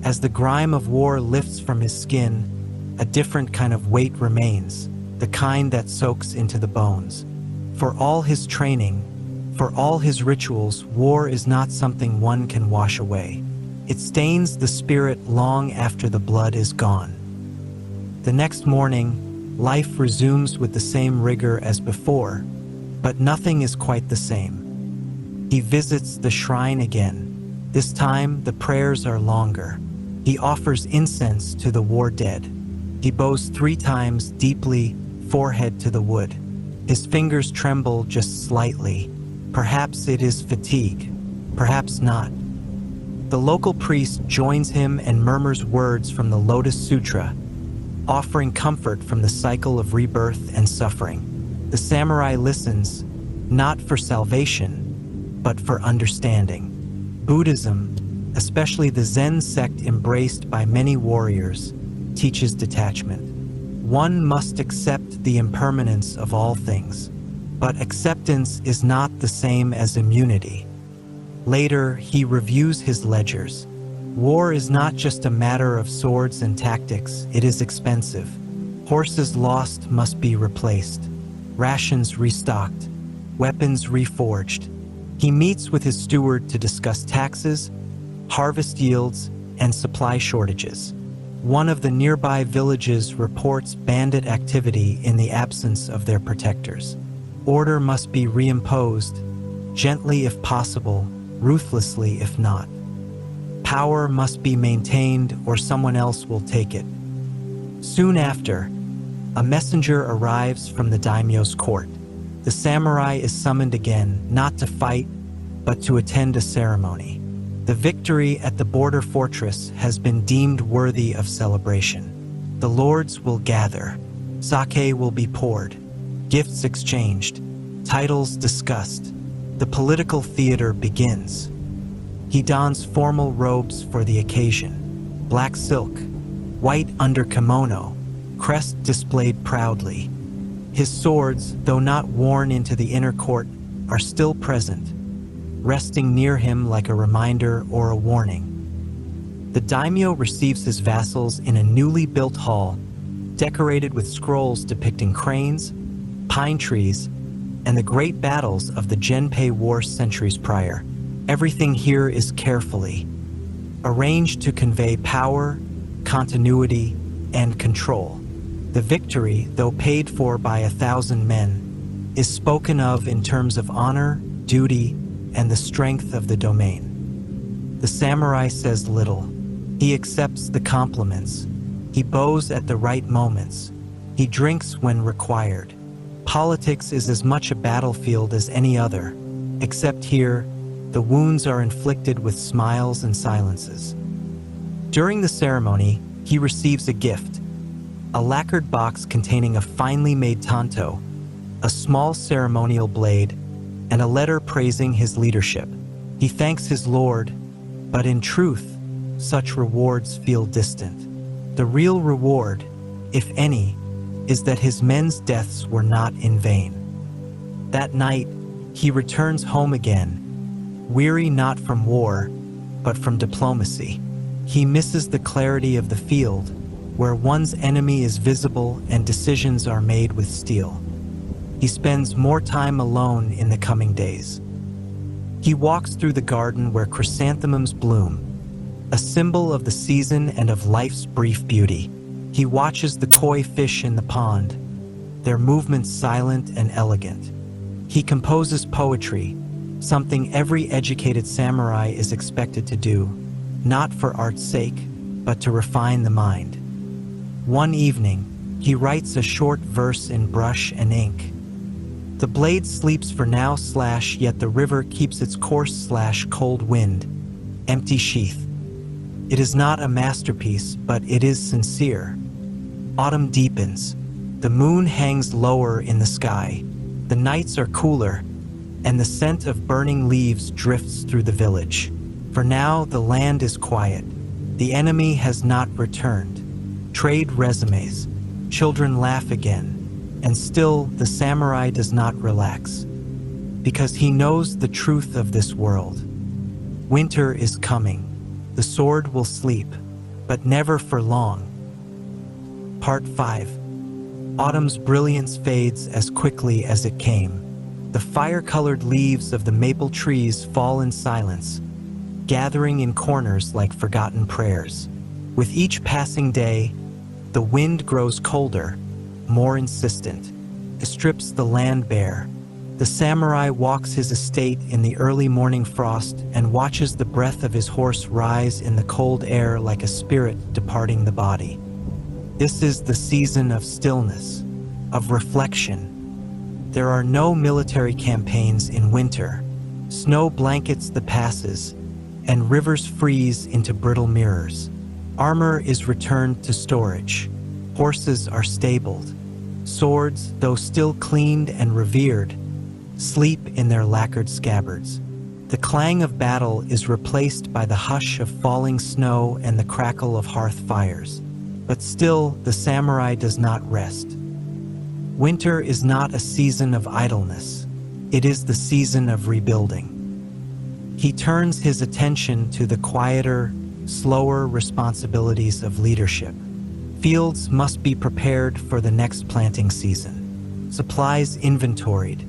As the grime of war lifts from his skin, a different kind of weight remains, the kind that soaks into the bones. For all his training, for all his rituals, war is not something one can wash away. It stains the spirit long after the blood is gone. The next morning, life resumes with the same rigor as before, but nothing is quite the same. He visits the shrine again. This time, the prayers are longer. He offers incense to the war dead. He bows 3 times deeply, forehead to the wood. His fingers tremble just slightly, Perhaps it is fatigue, perhaps not. The local priest joins him and murmurs words from the Lotus Sutra, offering comfort from the cycle of rebirth and suffering. The samurai listens, not for salvation, but for understanding. Buddhism, especially the Zen sect embraced by many warriors, teaches detachment. One must accept the impermanence of all things, but acceptance is not the same as immunity. Later, he reviews his ledgers. War is not just a matter of swords and tactics, it is expensive. Horses lost must be replaced, rations restocked, weapons reforged. He meets with his steward to discuss taxes, harvest yields, and supply shortages. One of the nearby villages reports bandit activity in the absence of their protectors. Order must be reimposed, gently if possible, ruthlessly if not. Power must be maintained or someone else will take it. Soon after, a messenger arrives from the daimyo's court. The samurai is summoned again, not to fight, but to attend a ceremony. The victory at the border fortress has been deemed worthy of celebration. The lords will gather, sake will be poured, gifts exchanged, titles discussed. The political theater begins. He dons formal robes for the occasion, black silk, white under kimono, crest displayed proudly. His swords, though not worn into the inner court, are still present, resting near him like a reminder or a warning. The daimyo receives his vassals in a newly built hall, decorated with scrolls depicting cranes, pine trees, and the great battles of the Genpei War centuries prior. Everything here is carefully arranged to convey power, continuity, and control. The victory, though paid for by 1,000 men, is spoken of in terms of honor, duty, and the strength of the domain. The samurai says little. He accepts the compliments. He bows at the right moments. He drinks when required. Politics is as much a battlefield as any other, except here, the wounds are inflicted with smiles and silences. During the ceremony, he receives a gift, a lacquered box containing a finely made tanto, a small ceremonial blade, and a letter praising his leadership. He thanks his lord, but in truth, such rewards feel distant. The real reward, if any, is that his men's deaths were not in vain. That night, he returns home again, weary not from war, but from diplomacy. He misses the clarity of the field, where one's enemy is visible and decisions are made with steel. He spends more time alone in the coming days. He walks through the garden where chrysanthemums bloom, a symbol of the season and of life's brief beauty. He watches the koi fish in the pond, their movements silent and elegant. He composes poetry, something every educated samurai is expected to do, not for art's sake, but to refine the mind. One evening, he writes a short verse in brush and ink. The blade sleeps for now / yet the river keeps its course / cold wind, empty sheath. It is not a masterpiece, but it is sincere. Autumn deepens. The moon hangs lower in the sky. The nights are cooler, and the scent of burning leaves drifts through the village. For now, the land is quiet. The enemy has not returned. Trade resumes. Children laugh again. And still, the samurai does not relax, because he knows the truth of this world. Winter is coming. The sword will sleep, but never for long. Part 5. Autumn's brilliance fades as quickly as it came. The fire-colored leaves of the maple trees fall in silence, gathering in corners like forgotten prayers. With each passing day, the wind grows colder, more insistent. It strips the land bare. The samurai walks his estate in the early morning frost and watches the breath of his horse rise in the cold air like a spirit departing the body. This is the season of stillness, of reflection. There are no military campaigns in winter, Snow blankets the passes, and rivers freeze into brittle mirrors. Armor is returned to storage. Horses are stabled. Swords, though still cleaned and revered, sleep in their lacquered scabbards. The clang of battle is replaced by the hush of falling snow and the crackle of hearth fires. But still, the samurai does not rest. Winter is not a season of idleness. It is the season of rebuilding. He turns his attention to the quieter, slower responsibilities of leadership. Fields must be prepared for the next planting season. Supplies inventoried.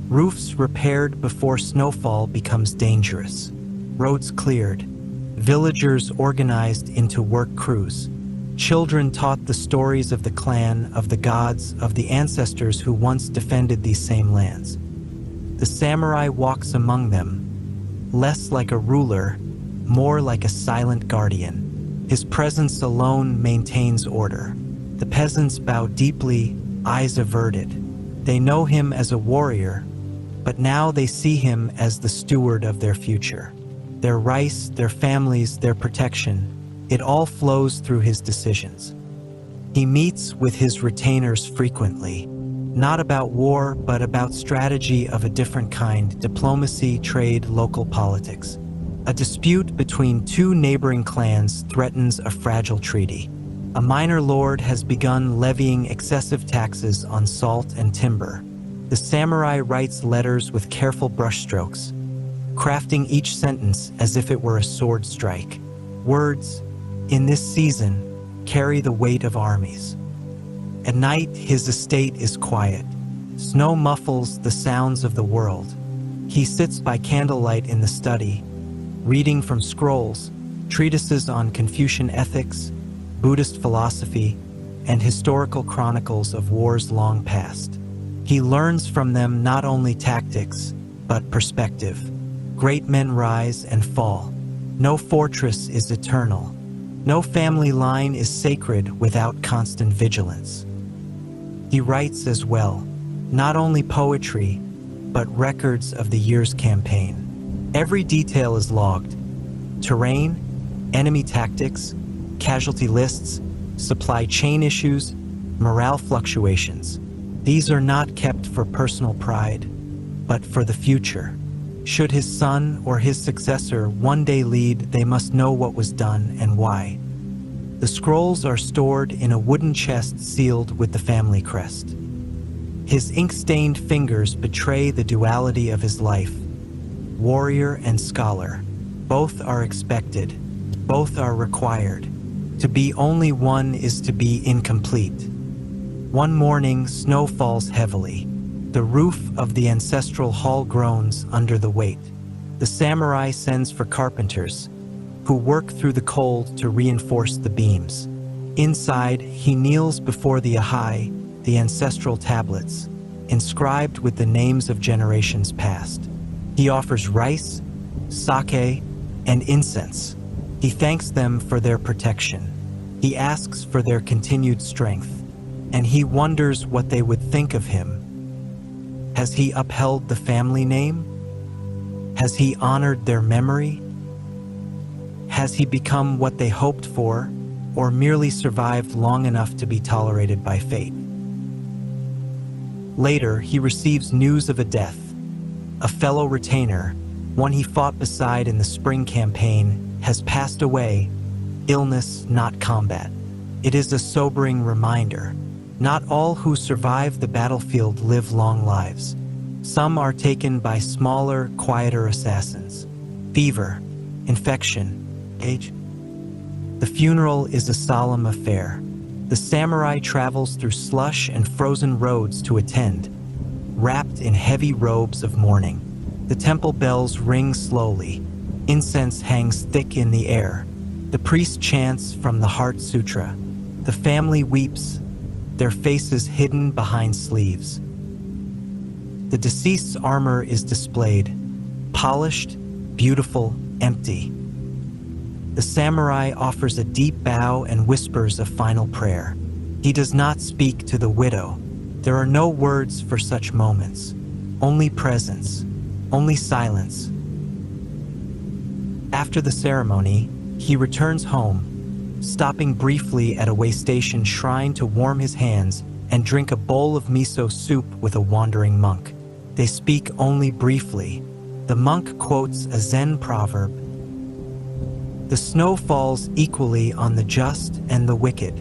Roofs repaired before snowfall becomes dangerous. Roads cleared. Villagers organized into work crews. Children taught the stories of the clan, of the gods, of the ancestors who once defended these same lands. The samurai walks among them, less like a ruler, more like a silent guardian. His presence alone maintains order. The peasants bow deeply, eyes averted. They know him as a warrior, but now they see him as the steward of their future. Their rice, their families, their protection, it all flows through his decisions. He meets with his retainers frequently, not about war, but about strategy of a different kind: diplomacy, trade, local politics. A dispute between two neighboring clans threatens a fragile treaty. A minor lord has begun levying excessive taxes on salt and timber. The samurai writes letters with careful brushstrokes, crafting each sentence as if it were a sword strike. Words, in this season, carry the weight of armies. At night, his estate is quiet. Snow muffles the sounds of the world. He sits by candlelight in the study, reading from scrolls, treatises on Confucian ethics, Buddhist philosophy, and historical chronicles of wars long past. He learns from them not only tactics, but perspective. Great men rise and fall. No fortress is eternal. No family line is sacred without constant vigilance. He writes as well, not only poetry, but records of the year's campaign. Every detail is logged: terrain, enemy tactics, casualty lists, supply chain issues, morale fluctuations. These are not kept for personal pride, but for the future. Should his son or his successor one day lead, they must know what was done and why. The scrolls are stored in a wooden chest sealed with the family crest. His ink-stained fingers betray the duality of his life. Warrior and scholar, both are expected, both are required. To be only one is to be incomplete. One morning, snow falls heavily. The roof of the ancestral hall groans under the weight. The samurai sends for carpenters, who work through the cold to reinforce the beams. Inside, he kneels before the ahai, the ancestral tablets, inscribed with the names of generations past. He offers rice, sake, and incense. He thanks them for their protection. He asks for their continued strength, and he wonders what they would think of him. Has he upheld the family name? Has he honored their memory? Has he become what they hoped for, or merely survived long enough to be tolerated by fate? Later, he receives news of a death. A fellow retainer, one he fought beside in the spring campaign, has passed away. Illness, not combat. It is a sobering reminder. Not all who survive the battlefield live long lives. Some are taken by smaller, quieter assassins. Fever, infection, age. The funeral is a solemn affair. The samurai travels through slush and frozen roads to attend, wrapped in heavy robes of mourning. The temple bells ring slowly. Incense hangs thick in the air. The priest chants from the Heart Sutra. The family weeps, their faces hidden behind sleeves. The deceased's armor is displayed, polished, beautiful, empty. The samurai offers a deep bow and whispers a final prayer. He does not speak to the widow. There are no words for such moments, only presence. only silence. After the ceremony, he returns home, stopping briefly at a waystation shrine to warm his hands and drink a bowl of miso soup with a wandering monk. They speak only briefly. The monk quotes a Zen proverb. The snow falls equally on the just and the wicked.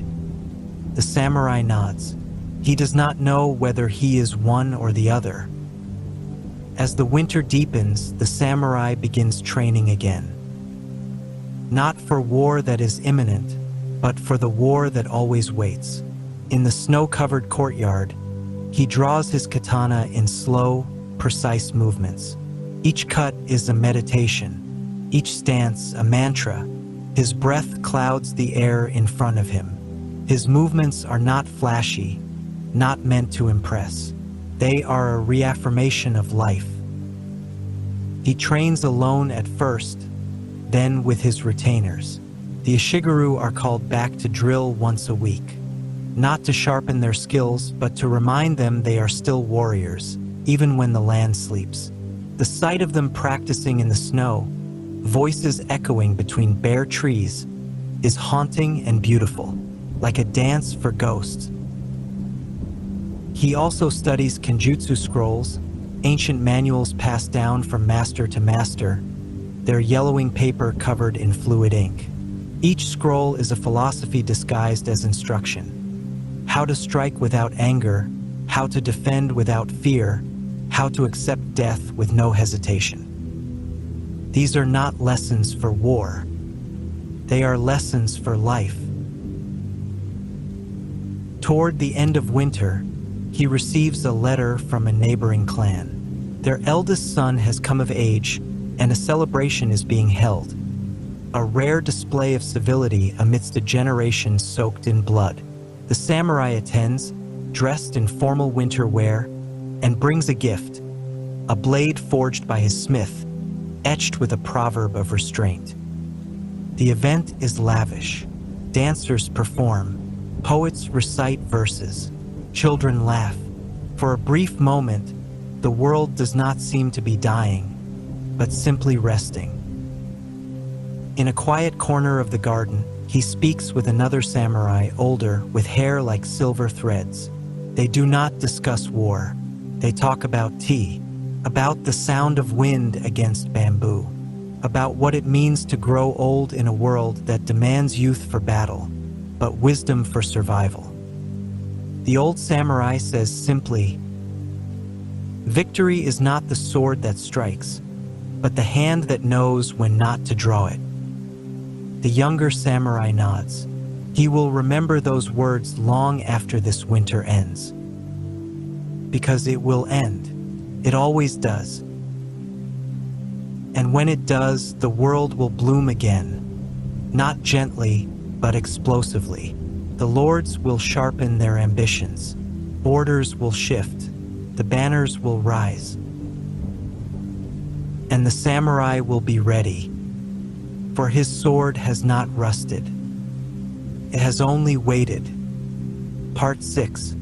The samurai nods. He does not know whether he is one or the other. As the winter deepens, the samurai begins training again. Not for war that is imminent, but for the war that always waits. In the snow-covered courtyard, he draws his katana in slow, precise movements. Each cut is a meditation, each stance a mantra. His breath clouds the air in front of him. His movements are not flashy, not meant to impress. They are a reaffirmation of life. He trains alone at first, then with his retainers. The Ishigaru are called back to drill once a week, not to sharpen their skills, but to remind them they are still warriors, even when the land sleeps. The sight of them practicing in the snow, voices echoing between bare trees, is haunting and beautiful, like a dance for ghosts. He also studies Kenjutsu scrolls, ancient manuals passed down from master to master, their yellowing paper covered in fluid ink. Each scroll is a philosophy disguised as instruction. How to strike without anger, how to defend without fear, how to accept death with no hesitation. These are not lessons for war. They are lessons for life. Toward the end of winter, he receives a letter from a neighboring clan. Their eldest son has come of age, and a celebration is being held. A rare display of civility amidst a generation soaked in blood. The samurai attends, dressed in formal winter wear, and brings a gift, a blade forged by his smith, etched with a proverb of restraint. The event is lavish. Dancers perform, poets recite verses, children laugh. For a brief moment, the world does not seem to be dying, but simply resting. In a quiet corner of the garden, he speaks with another samurai, older, with hair like silver threads. They do not discuss war. They talk about tea, about the sound of wind against bamboo, about what it means to grow old in a world that demands youth for battle, but wisdom for survival. The old samurai says simply, "Victory is not the sword that strikes, but the hand that knows when not to draw it." The younger samurai nods. He will remember those words long after this winter ends. Because it will end. It always does. And when it does, the world will bloom again. Not gently, but explosively. The lords will sharpen their ambitions. Borders will shift. The banners will rise. And the samurai will be ready. For his sword has not rusted. It has only waited. Part 6.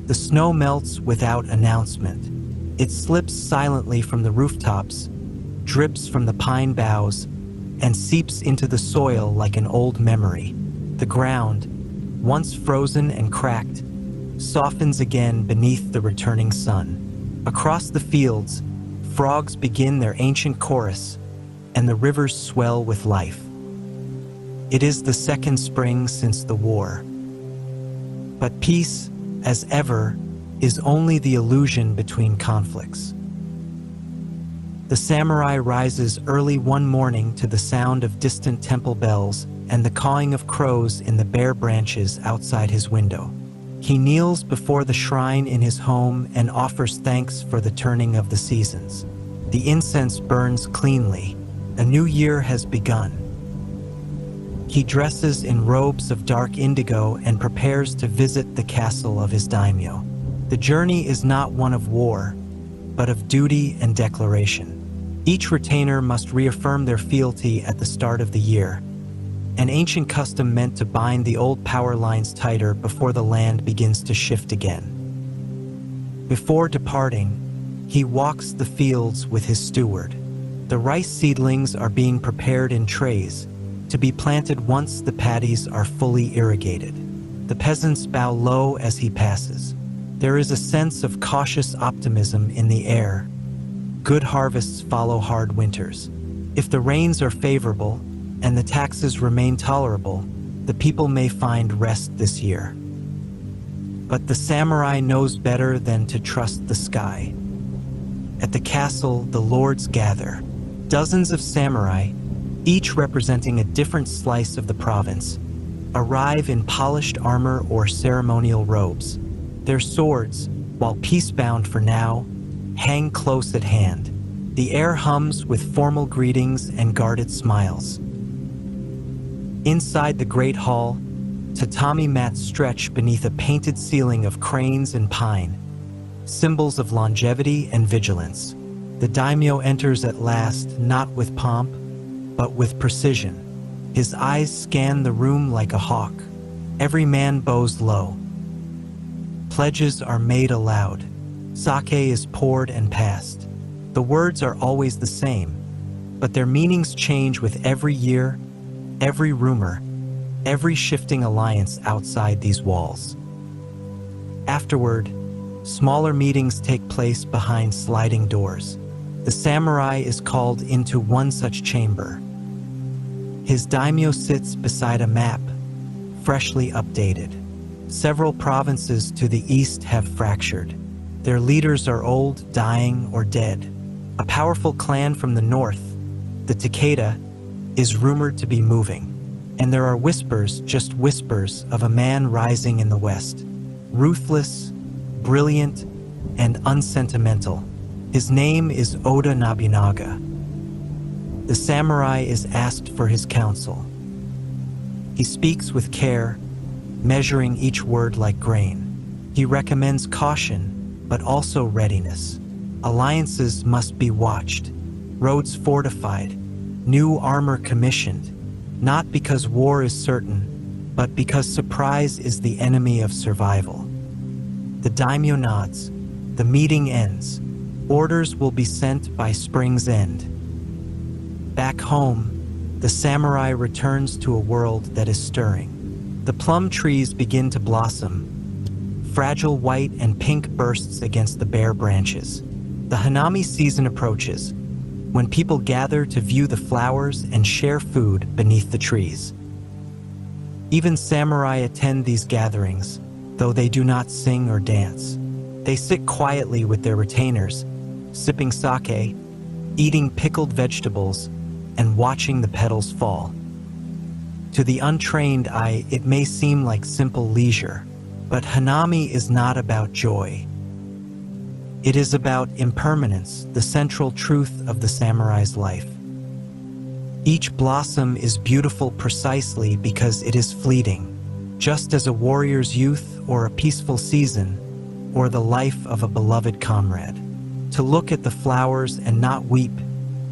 The snow melts without announcement. It slips silently from the rooftops, drips from the pine boughs, and seeps into the soil like an old memory. The ground, once frozen and cracked, softens again beneath the returning sun. Across the fields, frogs begin their ancient chorus, and the rivers swell with life. It is the second spring since the war. But peace, as ever, is only the illusion between conflicts. The samurai rises early one morning to the sound of distant temple bells and the cawing of crows in the bare branches outside his window. He kneels before the shrine in his home and offers thanks for the turning of the seasons. The incense burns cleanly. A new year has begun. He dresses in robes of dark indigo and prepares to visit the castle of his daimyo. The journey is not one of war, but of duty and declaration. Each retainer must reaffirm their fealty at the start of the year, an ancient custom meant to bind the old power lines tighter before the land begins to shift again. Before departing, He walks the fields with his steward. The rice seedlings are being prepared in trays to be planted once the paddies are fully irrigated. The peasants bow low as he passes. There is a sense of cautious optimism in the air. Good harvests follow hard winters. If the rains are favorable and the taxes remain tolerable, the people may find rest this year. But the samurai knows better than to trust the sky. At the castle, the lords gather. Dozens of samurai, each representing a different slice of the province, arrive in polished armor or ceremonial robes. Their swords, while peacebound for now, hang close at hand. The air hums with formal greetings and guarded smiles. Inside the great hall, tatami mats stretch beneath a painted ceiling of cranes and pine, symbols of longevity and vigilance. The daimyo enters at last, not with pomp, but with precision. His eyes scan the room like a hawk. Every man bows low. Pledges are made aloud. Sake is poured and passed. The words are always the same, but their meanings change with every year, every rumor, every shifting alliance outside these walls. Afterward, smaller meetings take place behind sliding doors. The samurai is called into one such chamber. His daimyo sits beside a map, freshly updated. Several provinces to the east have fractured. Their leaders are old, dying, or dead. A powerful clan from the north, the Takeda, is rumored to be moving. And there are whispers, just whispers, of a man rising in the west. Ruthless, brilliant, and unsentimental. His name is Oda Nobunaga. The samurai is asked for his counsel. He speaks with care, measuring each word like grain. He recommends caution, but also readiness. Alliances must be watched, roads fortified, new armor commissioned, not because war is certain, but because surprise is the enemy of survival. The daimyo nods. The meeting ends. Orders will be sent by spring's end. Back home, the samurai returns to a world that is stirring. The plum trees begin to blossom. Fragile white and pink bursts against the bare branches. The hanami season approaches, when people gather to view the flowers and share food beneath the trees. Even samurai attend these gatherings, though they do not sing or dance. They sit quietly with their retainers, sipping sake, eating pickled vegetables, and watching the petals fall. To the untrained eye, it may seem like simple leisure, but hanami is not about joy. It is about impermanence, the central truth of the samurai's life. Each blossom is beautiful precisely because it is fleeting, just as a warrior's youth or a peaceful season, or the life of a beloved comrade. To look at the flowers and not weep,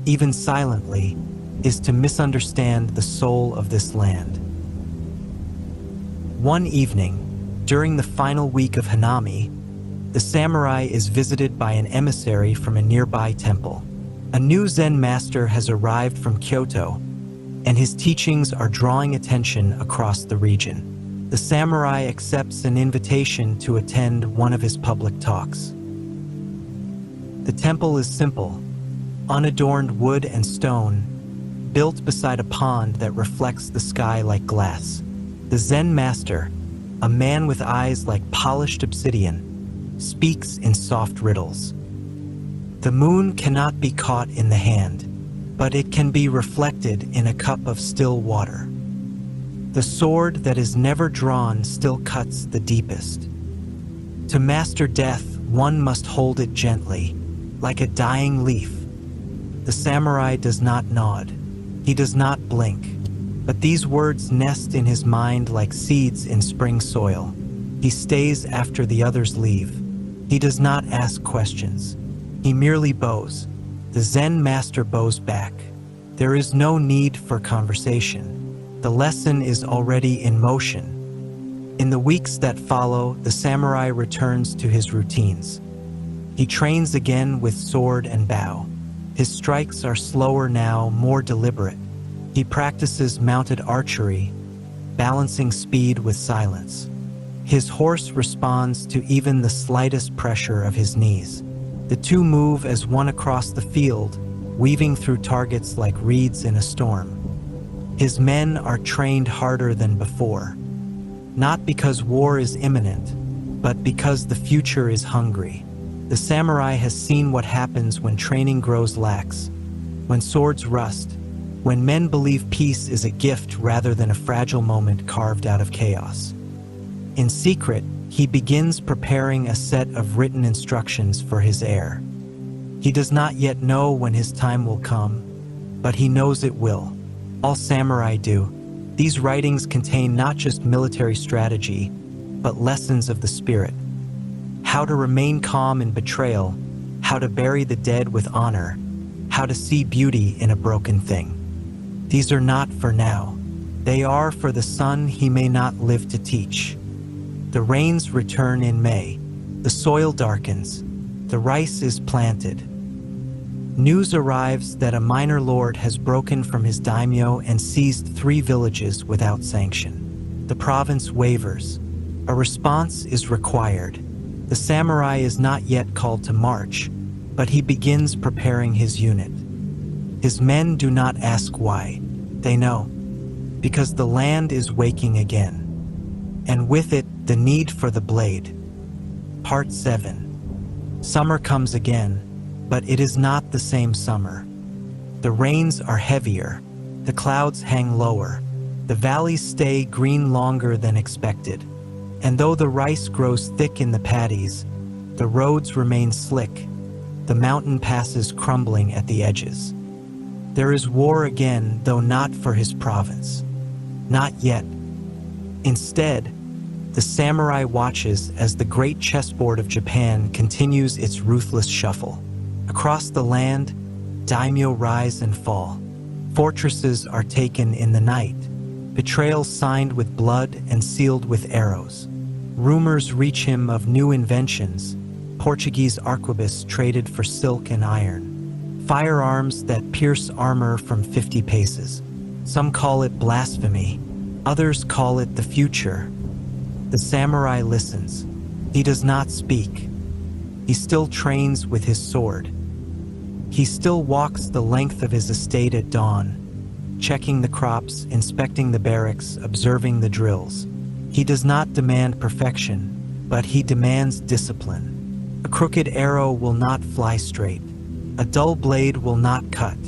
even silently, is to misunderstand the soul of this land. One evening, during the final week of hanami, the samurai is visited by an emissary from a nearby temple. A new Zen master has arrived from Kyoto, and his teachings are drawing attention across the region. The samurai accepts an invitation to attend one of his public talks. The temple is simple, unadorned wood and stone, built beside a pond that reflects the sky like glass. The Zen master, a man with eyes like polished obsidian, speaks in soft riddles. The moon cannot be caught in the hand, but it can be reflected in a cup of still water. The sword that is never drawn still cuts the deepest. To master death, one must hold it gently, like a dying leaf. The samurai does not nod. He does not blink, but these words nest in his mind like seeds in spring soil. He stays after the others leave. He does not ask questions. He merely bows. The Zen master bows back. There is no need for conversation. The lesson is already in motion. In the weeks that follow, the samurai returns to his routines. He trains again with sword and bow. His strikes are slower now, more deliberate. He practices mounted archery, balancing speed with silence. His horse responds to even the slightest pressure of his knees. The two move as one across the field, weaving through targets like reeds in a storm. His men are trained harder than before, not because war is imminent, but because the future is hungry. The samurai has seen what happens when training grows lax, when swords rust, when men believe peace is a gift rather than a fragile moment carved out of chaos. In secret, he begins preparing a set of written instructions for his heir. He does not yet know when his time will come, but he knows it will. All samurai do. These writings contain not just military strategy, but lessons of the spirit. How to remain calm in betrayal, how to bury the dead with honor, how to see beauty in a broken thing. These are not for now. They are for the son he may not live to teach. The rains return in May. The soil darkens. The rice is planted. News arrives that a minor lord has broken from his daimyo and seized 3 villages without sanction. The province wavers. A response is required. The samurai is not yet called to march, but he begins preparing his unit. His men do not ask why. They know. Because the land is waking again. And with it, the need for the blade. Part 7. Summer comes again, but it is not the same summer. The rains are heavier, the clouds hang lower, the valleys stay green longer than expected, and though the rice grows thick in the paddies, the roads remain slick, the mountain passes crumbling at the edges. There is war again, though not for his province. Not yet. Instead, the samurai watches as the great chessboard of Japan continues its ruthless shuffle. Across the land, daimyo rise and fall. Fortresses are taken in the night, betrayals signed with blood and sealed with arrows. Rumors reach him of new inventions, Portuguese arquebus traded for silk and iron, firearms that pierce armor from 50 paces. Some call it blasphemy, others call it the future. The samurai listens. He does not speak. He still trains with his sword. He still walks the length of his estate at dawn, checking the crops, inspecting the barracks, observing the drills. He does not demand perfection, but he demands discipline. A crooked arrow will not fly straight. A dull blade will not cut.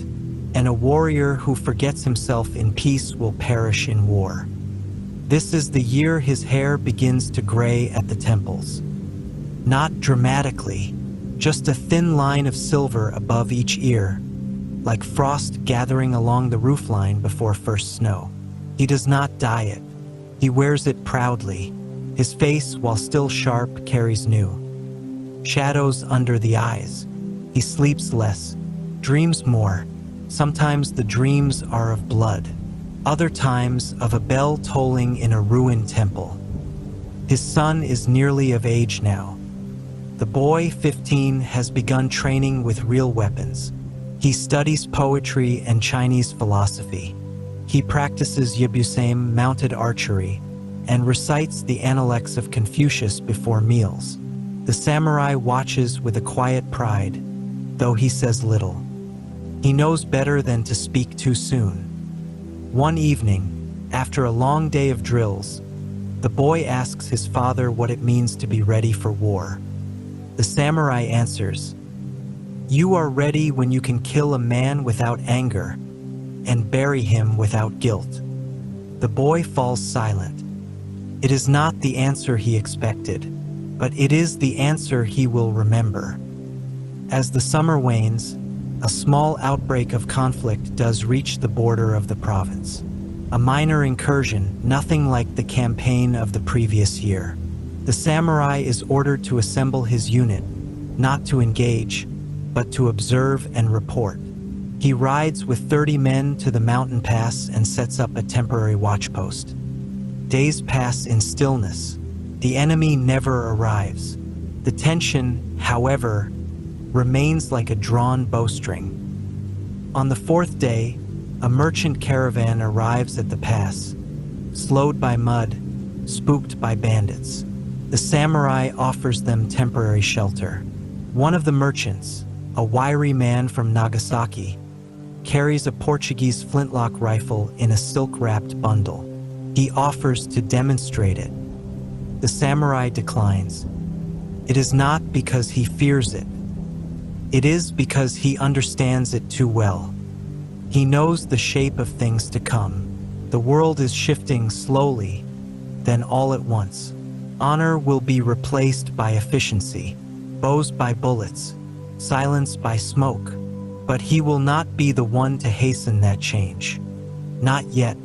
And a warrior who forgets himself in peace will perish in war. This is the year his hair begins to gray at the temples. Not dramatically, just a thin line of silver above each ear, like frost gathering along the roofline before first snow. He does not dye it. He wears it proudly. His face, while still sharp, carries new shadows under the eyes. He sleeps less, dreams more. Sometimes the dreams are of blood. Other times of a bell tolling in a ruined temple. His son is nearly of age now. The boy, 15, has begun training with real weapons. He studies poetry and Chinese philosophy. He practices yebusame, mounted archery, and recites the Analects of Confucius before meals. The samurai watches with a quiet pride, though he says little. He knows better than to speak too soon. One evening, after a long day of drills, the boy asks his father what it means to be ready for war. The samurai answers, "You are ready when you can kill a man without anger and bury him without guilt." The boy falls silent. It is not the answer he expected, but it is the answer he will remember. As the summer wanes, a small outbreak of conflict does reach the border of the province. A minor incursion, nothing like the campaign of the previous year. The samurai is ordered to assemble his unit, not to engage, but to observe and report. He rides with 30 men to the mountain pass and sets up a temporary watchpost. Days pass in stillness. The enemy never arrives. The tension, however, remains like a drawn bowstring. On the fourth day, a merchant caravan arrives at the pass, slowed by mud, spooked by bandits. The samurai offers them temporary shelter. One of the merchants, a wiry man from Nagasaki, carries a Portuguese flintlock rifle in a silk-wrapped bundle. He offers to demonstrate it. The samurai declines. It is not because he fears it. It is because he understands it too well. He knows the shape of things to come. The world is shifting slowly, then all at once. Honor will be replaced by efficiency, bows by bullets, silence by smoke. But he will not be the one to hasten that change. Not yet.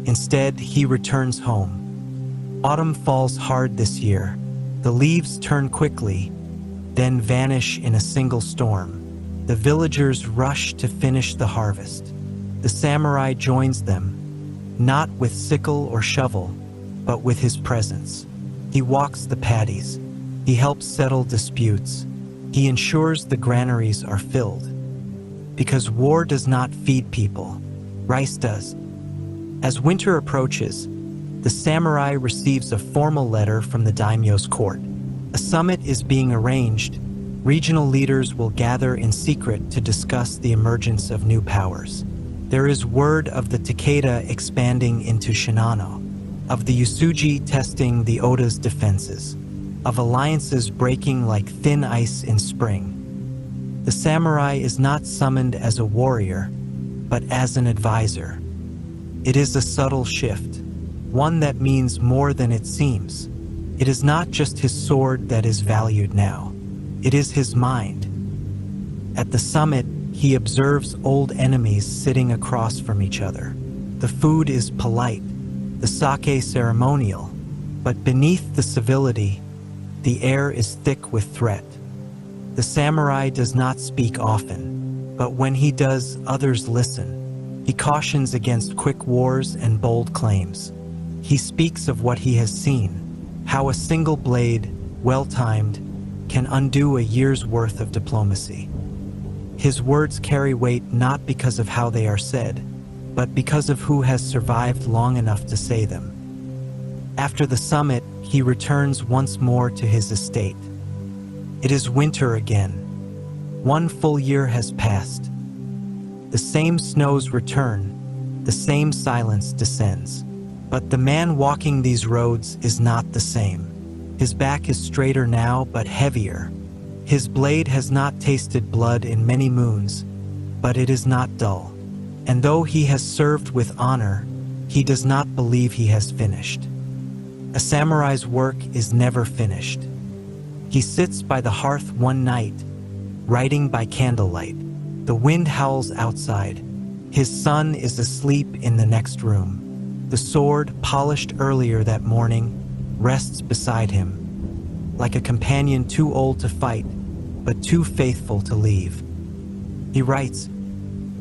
Instead, he returns home. Autumn falls hard this year. The leaves turn quickly, then vanish in a single storm. The villagers rush to finish the harvest. The samurai joins them, not with sickle or shovel, but with his presence. He walks the paddies. He helps settle disputes. He ensures the granaries are filled. Because war does not feed people, rice does. As winter approaches, the samurai receives a formal letter from the daimyo's court. A summit is being arranged. Regional leaders will gather in secret to discuss the emergence of new powers. There is word of the Takeda expanding into Shinano, of the Usuji testing the Oda's defenses, of alliances breaking like thin ice in spring. The samurai is not summoned as a warrior, but as an advisor. It is a subtle shift, one that means more than it seems. It is not just his sword that is valued now. It is his mind. At the summit, he observes old enemies sitting across from each other. The food is polite, the sake ceremonial, but beneath the civility, the air is thick with threat. The samurai does not speak often, but when he does, others listen. He cautions against quick wars and bold claims. He speaks of what he has seen, how a single blade, well-timed, can undo a year's worth of diplomacy. His words carry weight not because of how they are said, but because of who has survived long enough to say them. After the summit, he returns once more to his estate. It is winter again. 1 full year has passed. The same snows return, the same silence descends. But the man walking these roads is not the same. His back is straighter now, but heavier. His blade has not tasted blood in many moons, but it is not dull. And though he has served with honor, he does not believe he has finished. A samurai's work is never finished. He sits by the hearth one night, writing by candlelight. The wind howls outside. His son is asleep in the next room. The sword, polished earlier that morning, rests beside him, like a companion too old to fight, but too faithful to leave. He writes,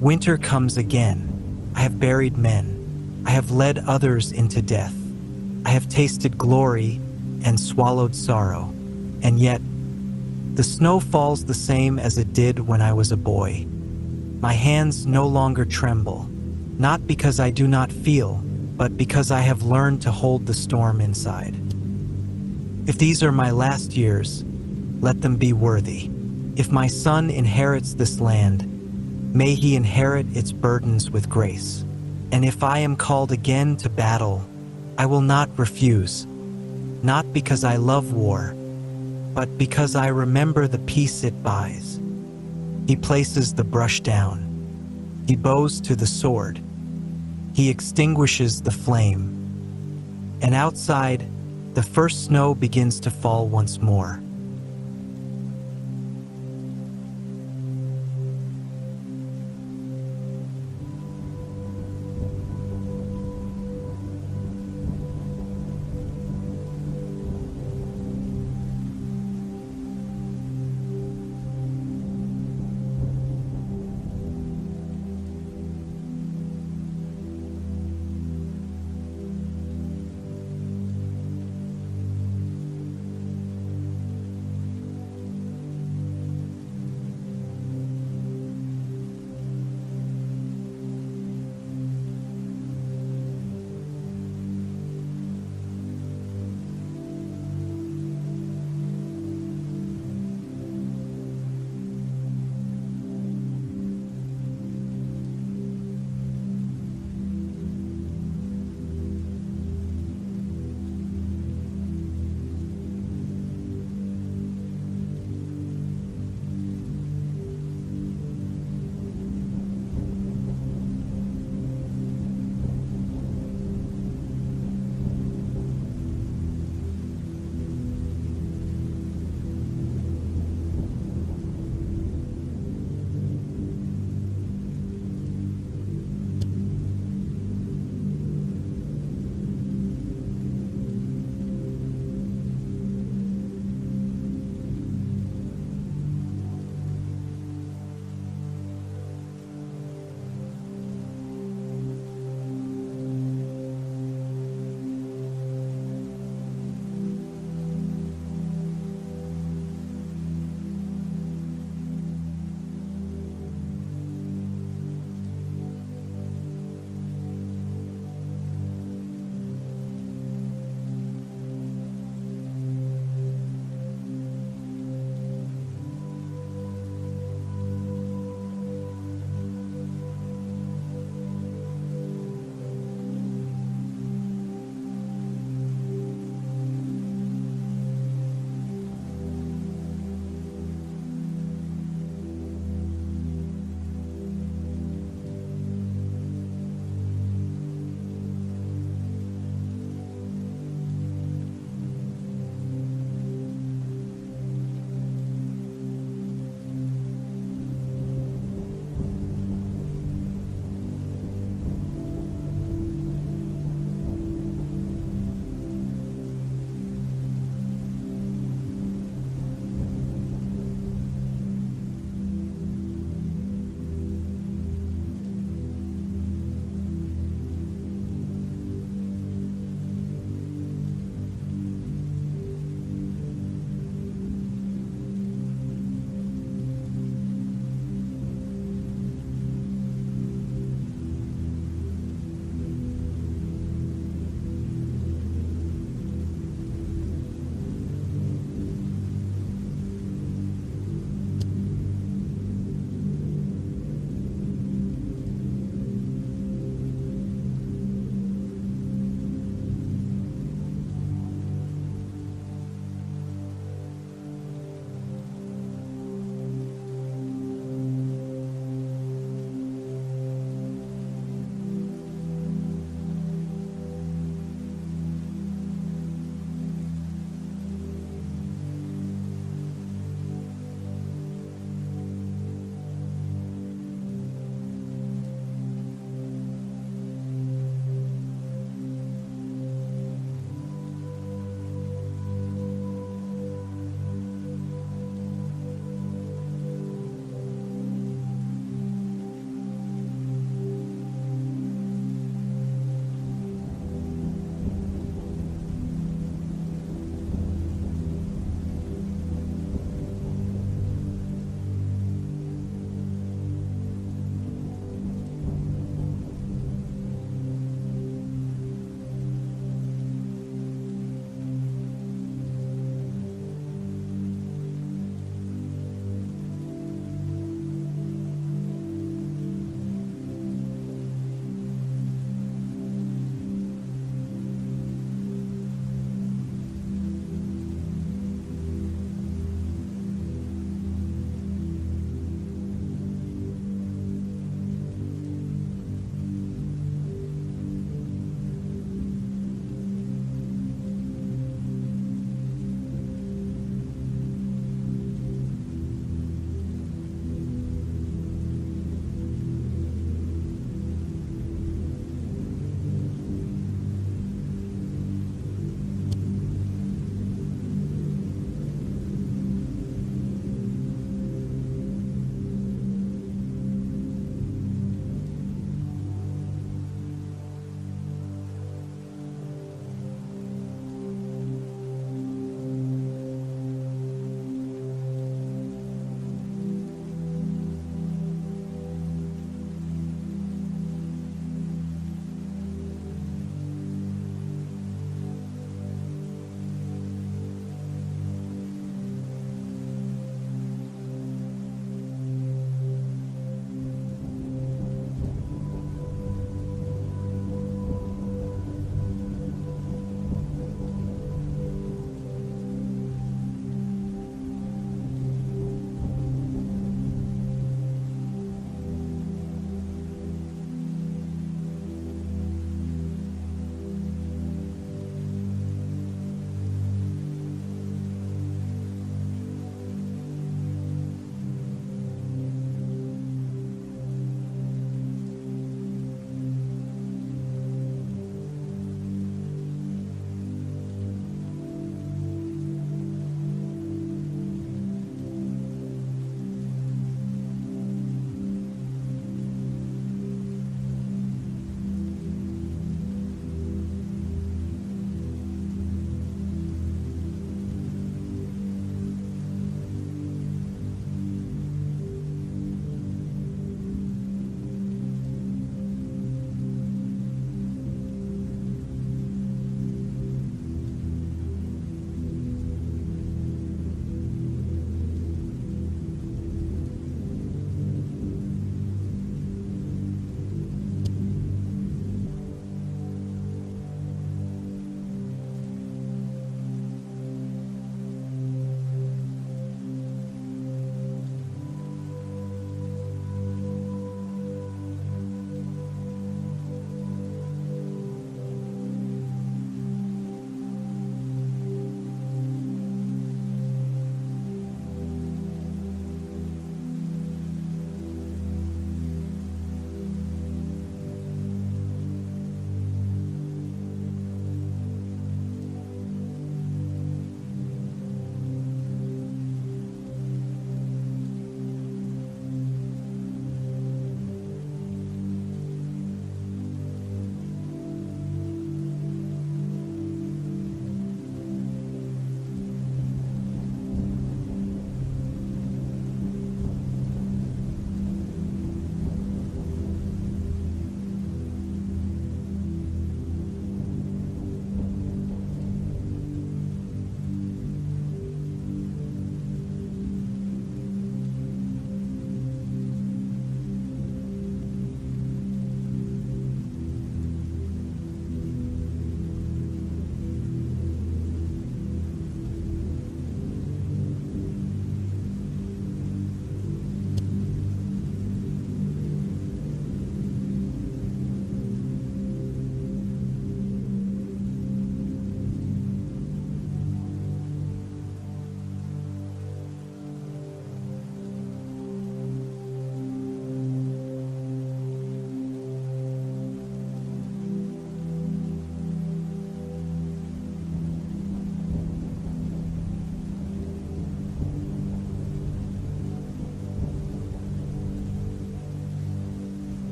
"Winter comes again. I have buried men. I have led others into death. I have tasted glory and swallowed sorrow. And yet, the snow falls the same as it did when I was a boy. My hands no longer tremble, not because I do not feel, but because I have learned to hold the storm inside. If these are my last years, let them be worthy. If my son inherits this land, may he inherit its burdens with grace. And if I am called again to battle, I will not refuse, not because I love war, but because I remember the peace it buys." He places the brush down. He bows to the sword. He extinguishes the flame. And outside, the first snow begins to fall once more.